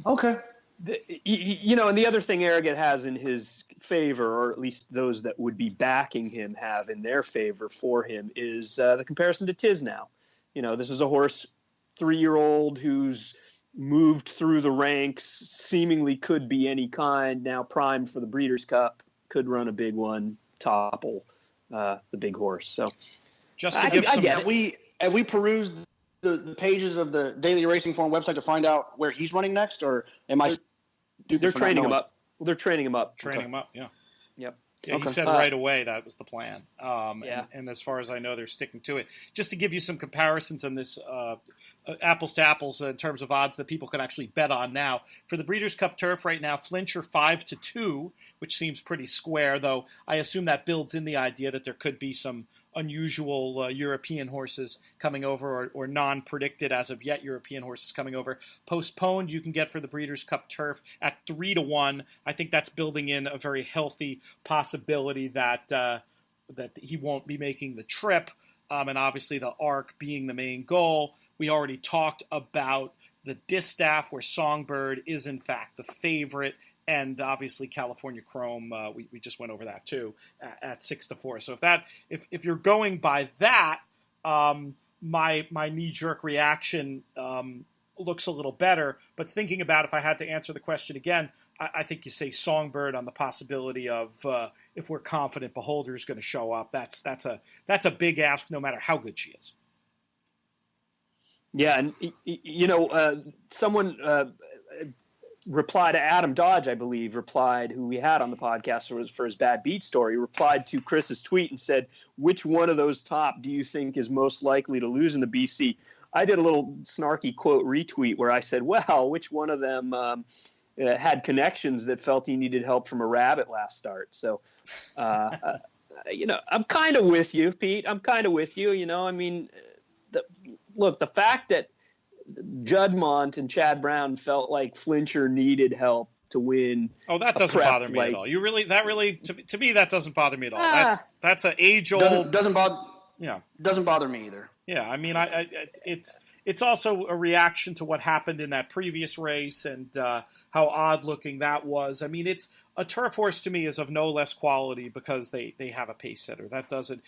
Okay. And the other thing Arrogant has in his favor, or at least those that would be backing him have in their favor for him, is the comparison to Tiznow. This is a horse, 3-year-old who's moved through the ranks, seemingly could be any kind, now primed for the Breeders' Cup, could run a big one, topple the big horse. So just to give some, have we perused the pages of the Daily Racing Form website to find out where he's running next, or am I? They're training him up. Well, they're training him up. Training him up. Yeah. Yep. Yeah, Okay. He said right away that was the plan. Yeah. And as far as I know, they're sticking to it. Just to give you some comparisons on this, apples to apples in terms of odds that people can actually bet on now. For the Breeders' Cup Turf right now, Flincher 5-2, which seems pretty square, though I assume that builds in the idea that there could be some unusual European horses coming over, or non-predicted as of yet European horses coming over. Postponed you can get for the Breeders' Cup Turf at 3-1. I think that's building in a very healthy possibility that that he won't be making the trip, and obviously the ARC being the main goal. We already talked about the Distaff, where Songbird is in fact the favorite, and obviously California Chrome, we just went over that too at 6-4. So if you're going by that, my knee-jerk reaction looks a little better. But thinking about if I had to answer the question again, I think you say Songbird on the possibility of if we're confident Beholder's going to show up. That's a big ask, no matter how good she is. Yeah, and someone replied to Adam Dodge, I believe, who we had on the podcast for his Bad Beat story, replied to Chris's tweet and said, which one of those top do you think is most likely to lose in the BC? I did a little snarky quote retweet where I said, well, which one of them had connections that felt he needed help from a rabbit last start? So, I'm kind of with you, Pete. I'm kind of with you. I mean, the fact that Juddmonte and Chad Brown felt like Flincher needed help to win. Oh, that doesn't bother me at all. To me, that doesn't bother me at all. That's an age-old. Doesn't bother. Yeah, doesn't bother me either. Yeah, I mean, it's also a reaction to what happened in that previous race and how odd-looking that was. I mean, it's a turf horse to me is of no less quality because they have a pace setter. That doesn't,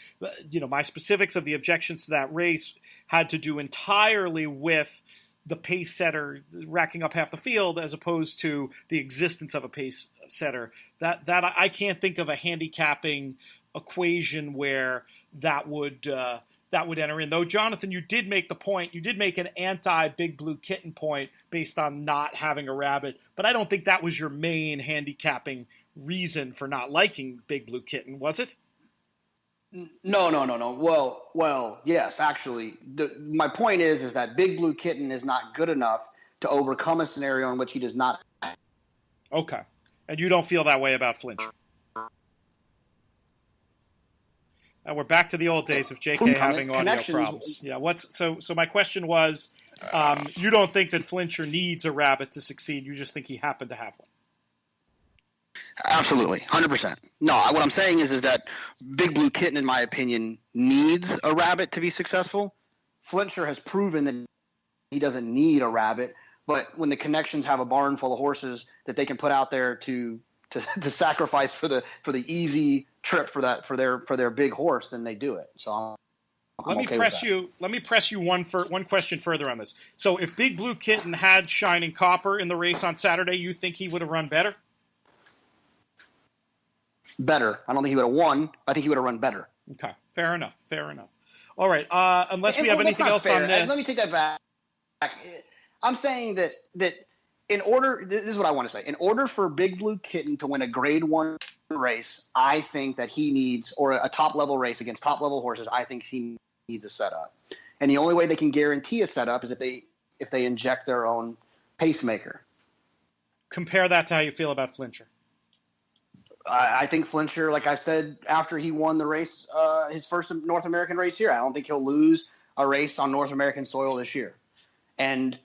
my specifics of the objections to that race had to do entirely with the pace setter racking up half the field as opposed to the existence of a pace setter. That I can't think of a handicapping equation where that would enter in. Though, Jonathan, you did make the point. You did make an anti-Big Blue Kitten point based on not having a rabbit, but I don't think that was your main handicapping reason for not liking Big Blue Kitten, was it? No. Well, yes, actually. My point is that Big Blue Kitten is not good enough to overcome a scenario in which he does not. Okay. And you don't feel that way about Flincher? And we're back to the old days of JK having audio problems. Yeah. So my question was, you don't think that Flincher needs a rabbit to succeed. You just think he happened to have one. Absolutely, 100%. No, what I'm saying is that Big Blue Kitten, in my opinion, needs a rabbit to be successful. Flincher has proven that he doesn't need a rabbit, but when the connections have a barn full of horses that they can put out there to sacrifice for the easy trip for their big horse, then they do it. So let me press you one question further on this. So if Big Blue Kitten had Shining Copper in the race on Saturday, you think he would have run better? Better. I don't think he would have won. I think he would have run better. Okay, fair enough. All right. Unless we have anything else fair. on this. Let me take that back. I'm saying that in order, this is what I want to say. In order for Big Blue Kitten to win a Grade 1 race, I think that he needs, or a top-level race against top-level horses, I think he needs a setup. And the only way they can guarantee a setup is if they inject their own pacemaker. Compare that to how you feel about Flincher. I think Flincher, like I said, after he won the race, his first North American race here, I don't think he'll lose a race on North American soil this year. And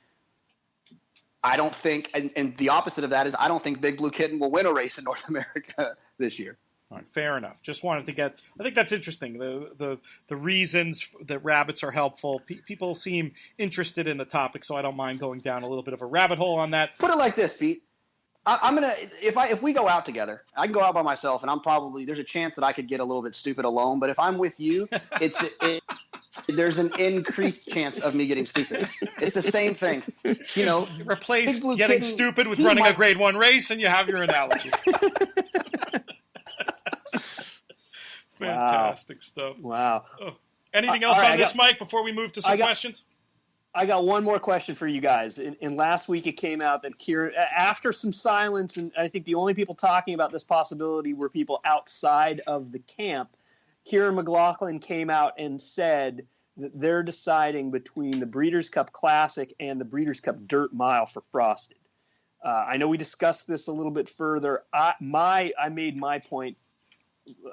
I don't think, and the opposite of that is I don't think Big Blue Kitten will win a race in North America this year. All right, fair enough. Just wanted to get, I think that's interesting. The reasons that rabbits are helpful. People seem interested in the topic, so I don't mind going down a little bit of a rabbit hole on that. Put it like this, Pete. I'm gonna if we go out together, I can go out by myself, and there's a chance that I could get a little bit stupid alone. But if I'm with you, there's an increased chance of me getting stupid. It's the same thing, You replace getting stupid with running a Grade 1 race, and you have your analogy. Fantastic stuff. Wow. Oh. Anything else on this, Mike, before we move to some questions? I got one more question for you guys. In last week, it came out that Kieran, after some silence, and I think the only people talking about this possibility were people outside of the camp, Kieran McLaughlin came out and said that they're deciding between the Breeders' Cup Classic and the Breeders' Cup Dirt Mile for Frosted. I know we discussed this a little bit further. I made my point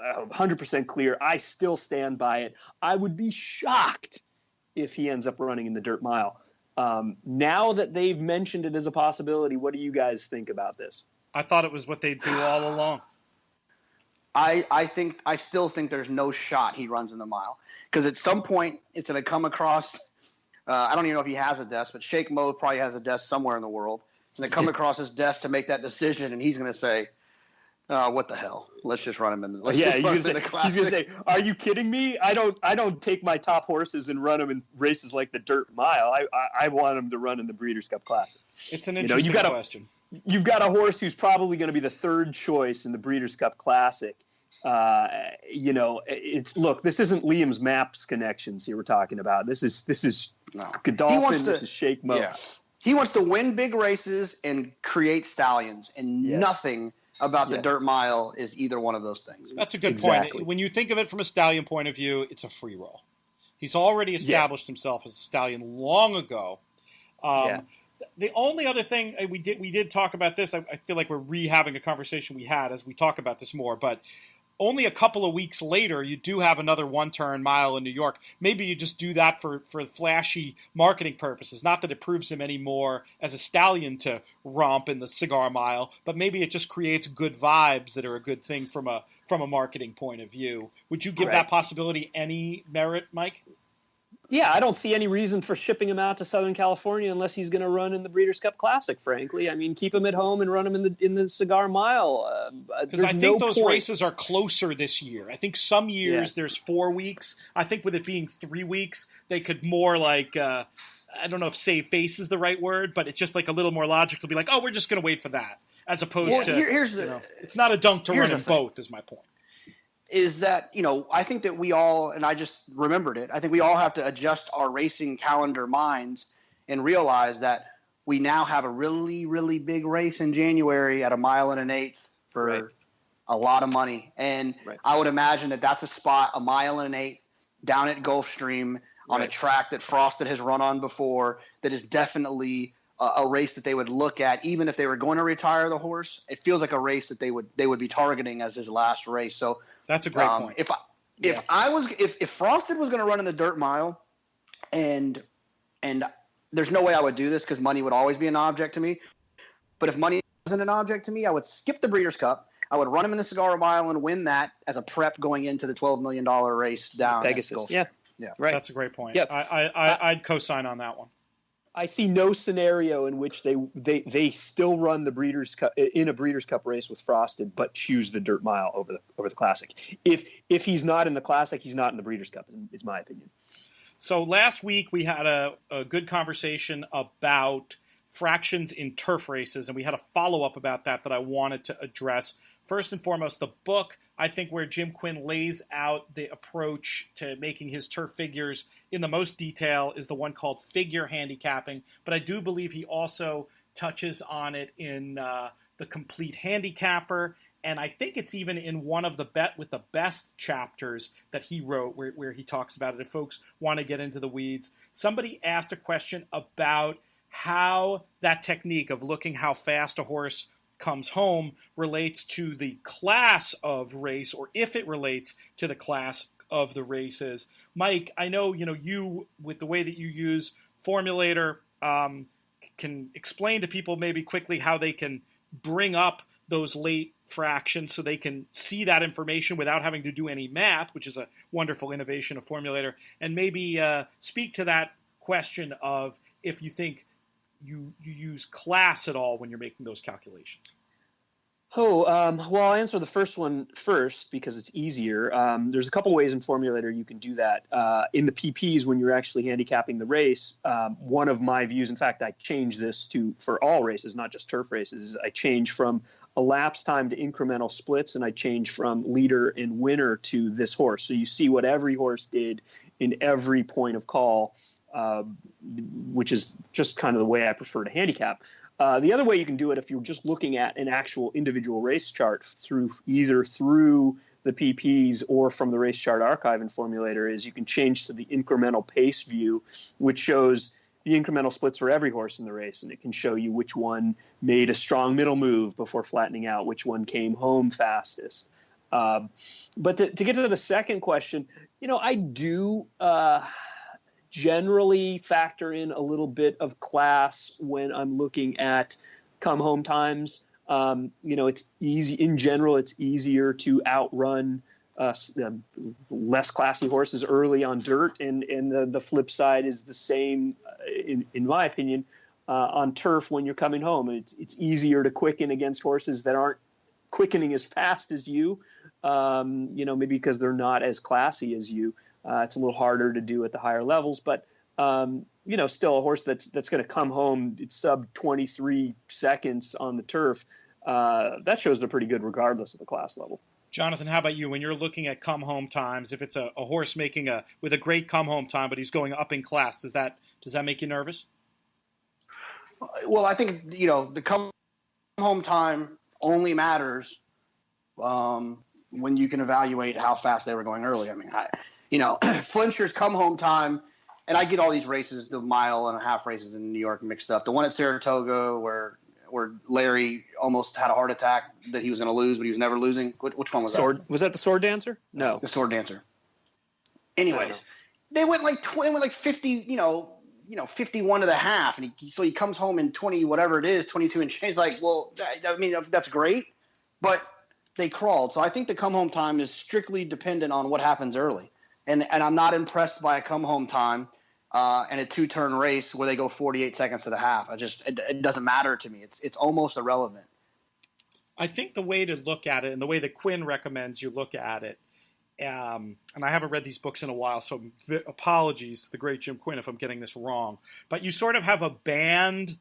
100% clear. I still stand by it. I would be shocked if he ends up running in the Dirt Mile. Now that they've mentioned it as a possibility, what do you guys think about this? I thought it was what they do all along. I still think there's no shot he runs in the mile, because at some point it's going to come across. I don't even know if he has a desk, but Sheikh Mo probably has a desk somewhere in the world. It's going to come across his desk to make that decision, and he's going to say, what the hell? Let's just run him in the he's going to say, are you kidding me? I don't take my top horses and run them in races like the Dirt Mile. I want them to run in the Breeders' Cup Classic. It's an interesting question. You've got a horse who's probably going to be the third choice in the Breeders' Cup Classic. This isn't Liam's Maps connections here we're talking about. This is Godolphin. This is Sheikh Mo. Yeah. He wants to win big races and create stallions, and nothing about the Dirt Mile is either one of those things. That's a good point. When you think of it from a stallion point of view, it's a free roll. He's already established himself as a stallion long ago. The only other thing we did talk about this. I feel like we're re-having a conversation we had as we talk about this more, but only a couple of weeks later, you do have another one-turn mile in New York. Maybe you just do that for flashy marketing purposes. Not that it proves him any more as a stallion to romp in the Cigar Mile, but maybe it just creates good vibes that are a good thing from a marketing point of view. Would you give that possibility any merit, Mike? Yeah, I don't see any reason for shipping him out to Southern California unless he's going to run in the Breeders' Cup Classic, frankly. I mean, keep him at home and run him in the Cigar Mile. Because I think those races are closer this year. I think some years there's 4 weeks. I think with it being 3 weeks, they could more like, I don't know if save face is the right word, but it's just like a little more logical to be like, oh, we're just going to wait for that. As opposed to, it's not a dunk to run in both is my point. Is that, I think that we all, and I just remembered it, I think we all have to adjust our racing calendar minds and realize that we now have a really, really big race in January at 1 1/8 for a lot of money. And I would imagine that that's a spot, 1 1/8 down at Gulfstream on a track that Frosted has run on before, that is definitely a race that they would look at, even if they were going to retire the horse. It feels like a race that they would be targeting as his last race. So that's a great point. If Frosted was going to run in the Dirt Mile, and there's no way I would do this because money would always be an object to me. But if money wasn't an object to me, I would skip the Breeders' Cup. I would run him in the Cigar Mile and win that as a prep going into the $12 million race down Pegasus. Yeah, right. That's a great point. Yep. I'd co-sign on that one. I see no scenario in which they still run the Breeders' Cup in a Breeders' Cup race with Frosted, but choose the Dirt Mile over the Classic. If he's not in the Classic, he's not in the Breeders' Cup, is my opinion. So last week we had a good conversation about fractions in turf races, and we had a follow-up about that I wanted to address first and foremost, the book, I think, where Jim Quinn lays out the approach to making his turf figures in the most detail is the one called Figure Handicapping. But I do believe he also touches on it in The Complete Handicapper. And I think it's even in one of the Bet with the Best chapters that he wrote where he talks about it. If folks want to get into the weeds, somebody asked a question about how that technique of looking how fast a horse comes home relates to the class of race, or if it relates to the class of the races. Mike, I know you with the way that you use Formulator can explain to people maybe quickly how they can bring up those late fractions so they can see that information without having to do any math, which is a wonderful innovation of Formulator, and maybe speak to that question of if you think you use class at all when you're making those calculations. Well, I'll answer the first one first because it's easier. There's a couple ways in Formulator you can do that. In the PPs, when you're actually handicapping the race, one of my views, in fact, I changed this for all races, not just turf races, I change from elapsed time to incremental splits, and I change from leader and winner to this horse. So you see what every horse did in every point of call, which is just kind of the way I prefer to handicap. The other way you can do it, if you're just looking at an actual individual race chart either through the PPs or from the race chart archive in Formulator, is you can change to the incremental pace view, which shows the incremental splits for every horse in the race, and it can show you which one made a strong middle move before flattening out, which one came home fastest. But to get to the second question, I do generally factor in a little bit of class when I'm looking at come home times. It's easy in general. It's easier to outrun less classy horses early on dirt, and the flip side is the same, in my opinion, on turf when you're coming home. It's easier to quicken against horses that aren't quickening as fast as you, maybe because they're not as classy as you. It's a little harder to do at the higher levels, but still a horse that's going to come home, it's sub 23 seconds on the turf. That shows they're pretty good regardless of the class level. Jonathon, how about you? When you're looking at come home times, if it's a horse making with a great come home time, but he's going up in class, does that make you nervous? Well, I think the come home time only matters when you can evaluate how fast they were going early. I mean, Flincher's come home time, and I get all these races, the mile and a half races in New York mixed up. The one at Saratoga where Larry almost had a heart attack that he was going to lose, but he was never losing. Which one was that? Was that the Sword Dancer? No. The Sword Dancer. Anyways, they went like 50, 51 and a half, and he comes home in 20, whatever it is, 22 and change. Like, well, I mean, that's great, but they crawled. So I think the come home time is strictly dependent on what happens early. And I'm not impressed by a come home time and a 2-turn race where they go 48 seconds to the half. It doesn't matter to me. It's almost irrelevant. I think the way to look at it, and the way that Quinn recommends you look at it, and I haven't read these books in a while, so apologies to the great Jim Quinn if I'm getting this wrong, but you sort of have a band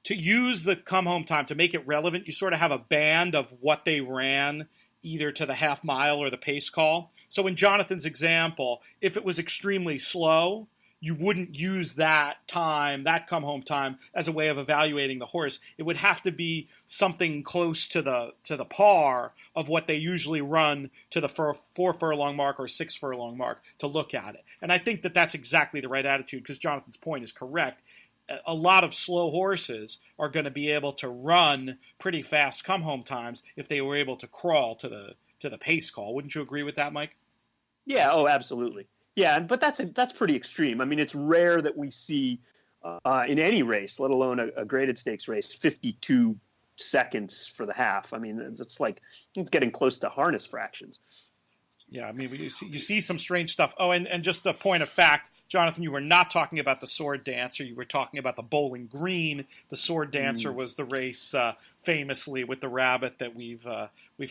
to use the come home time to make it relevant. You sort of have a band of what they ran either to the half mile or the pace call. So in Jonathon's example, if it was extremely slow, you wouldn't use that time, that come home time, as a way of evaluating the horse. It would have to be something close to the par of what they usually run to the 4 furlong mark or 6 furlong mark to look at it. And I think that that's exactly the right attitude, because Jonathon's point is correct. A lot of slow horses are going to be able to run pretty fast come home times if they were able to crawl to the pace call. Wouldn't you agree with that, Mike? Yeah. Oh, absolutely. Yeah, but that's pretty extreme. I mean, it's rare that we see in any race, let alone a graded stakes race, 52 seconds for the half. I mean, it's getting close to harness fractions. Yeah, I mean, you see some strange stuff. Oh, and just a point of fact, Jonathon, you were not talking about the Sword Dancer. You were talking about the Bowling Green. The Sword Dancer was the race famously with the rabbit that we've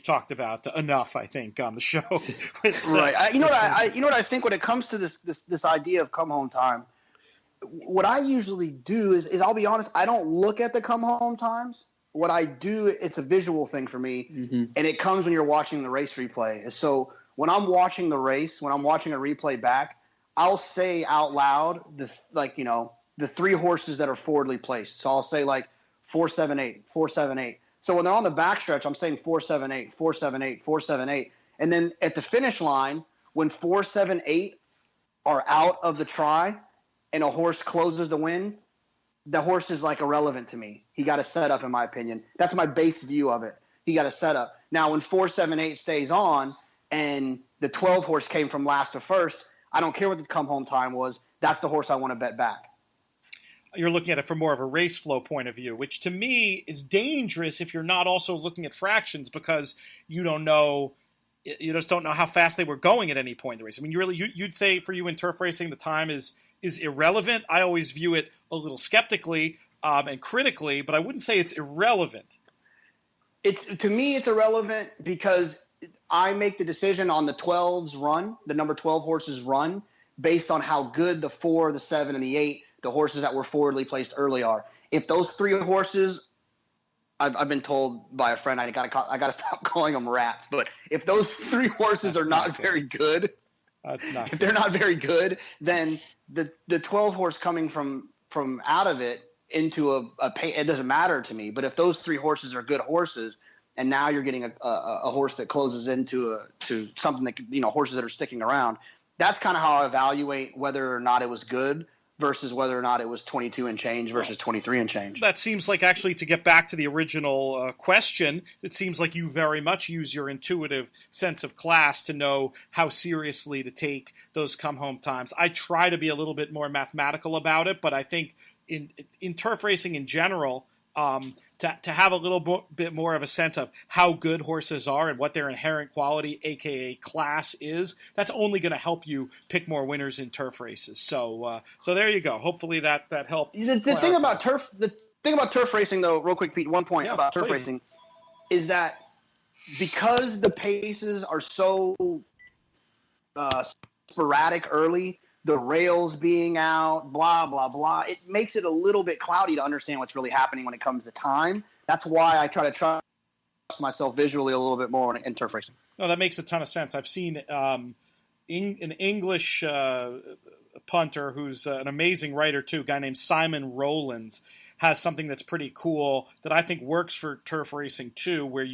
talked about enough, I think, on the show. Right. You know what I think when it comes to this idea of come home time. What I usually do is I'll be honest, I don't look at the come home times. what I do, it's a visual thing for me, and it comes when you're watching the race replay. So when I'm watching the race, when I'm watching a replay back, I'll say out loud the three horses that are forwardly placed. So I'll say like 478, 478. So when they're on the backstretch, I'm saying 478, 478, 478. And then at the finish line, when 478 are out of the try and a horse closes the win, the horse is like irrelevant to me. He got a setup, in my opinion. That's my base view of it. He got a setup. Now, when 478 stays on and the 12 horse came from last to first, I don't care what the come home time was. That's the horse I want to bet back. You're looking at it from more of a race flow point of view, which to me is dangerous if you're not also looking at fractions, because you just don't know how fast they were going at any point in the race. I mean, you'd say for you in turf racing, the time is irrelevant. I always view it a little skeptically and critically, but I wouldn't say it's irrelevant. To me, it's irrelevant because I make the decision on the 12's run, the number 12 horses run, based on how good the 4, the 7, and the 8, the horses that were forwardly placed early are. If those 3 horses, I've been told by a friend, I gotta stop calling them rats, but if those 3 horses are not very good, if they're not very good, then the 12 horse coming from out of it into a pay, it doesn't matter to me. But if those 3 horses are good horses, and now you're getting a horse that closes into something that, horses that are sticking around, that's kind of how I evaluate whether or not it was good versus whether or not it was 22 and change versus 23 and change. That seems like, actually, to get back to the original question, it seems like you very much use your intuitive sense of class to know how seriously to take those come-home times. I try to be a little bit more mathematical about it, but I think in turf racing in general, to have a little bit more of a sense of how good horses are and what their inherent quality, aka class, is, that's only going to help you pick more winners in turf races. So there you go. Hopefully that helped. The thing about turf racing, though, real quick, Pete, one point about turf racing is that because the paces are so sporadic early, the rails being out, blah, blah, blah, it makes it a little bit cloudy to understand what's really happening when it comes to time. That's why I try to trust myself visually a little bit more in turf racing. No, that makes a ton of sense. I've seen an English punter who's an amazing writer too, a guy named Simon Rowlands, has something that's pretty cool that I think works for turf racing too, where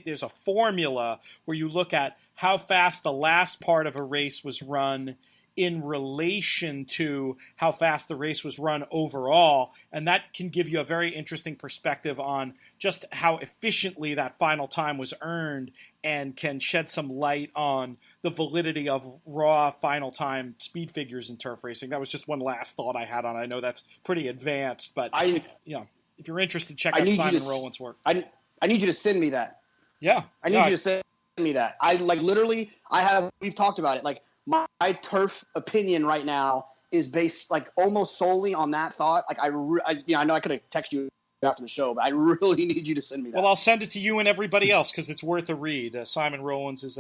there's a formula where you look at how fast the last part of a race was run in relation to how fast the race was run overall, and that can give you a very interesting perspective on just how efficiently that final time was earned, and can shed some light on the validity of raw final time speed figures in turf racing. That was just one last thought I had on it. I know that's pretty advanced, but if you're interested, check out Simon Rowland's work. I need you to send me that. Yeah. I need you to send me that. We've talked about it. Like, my turf opinion right now is based like almost solely on that thought. Like I know I could have texted you after the show, but I really need you to send me that. Well, I'll send it to you and everybody else because it's worth a read. Simon Rowlands is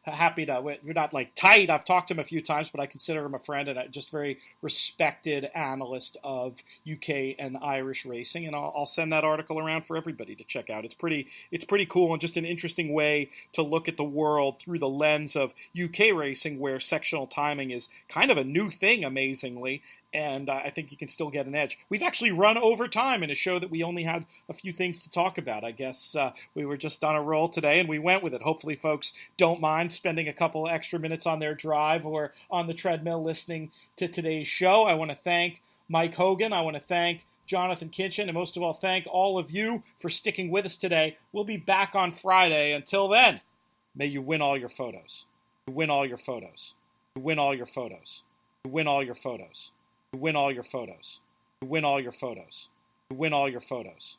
happy to. We're not like tight. I've talked to him a few times, but I consider him a friend and a just very respected analyst of UK and Irish racing. And I'll send that article around for everybody to check out. It's pretty cool and just an interesting way to look at the world through the lens of UK racing, where sectional timing is kind of a new thing, amazingly. And I think you can still get an edge. We've actually run over time in a show that we only had a few things to talk about. I guess we were just on a roll today, and we went with it. Hopefully folks don't mind spending a couple extra minutes on their drive or on the treadmill listening to today's show. I want to thank Mike Hogan. I want to thank Jonathon Kinchen, and most of all, thank all of you for sticking with us today. We'll be back on Friday. Until then, may you win all your photos. Win all your photos. Win all your photos. Win all your photos. Win all your photos. Win all your photos. Win all your photos.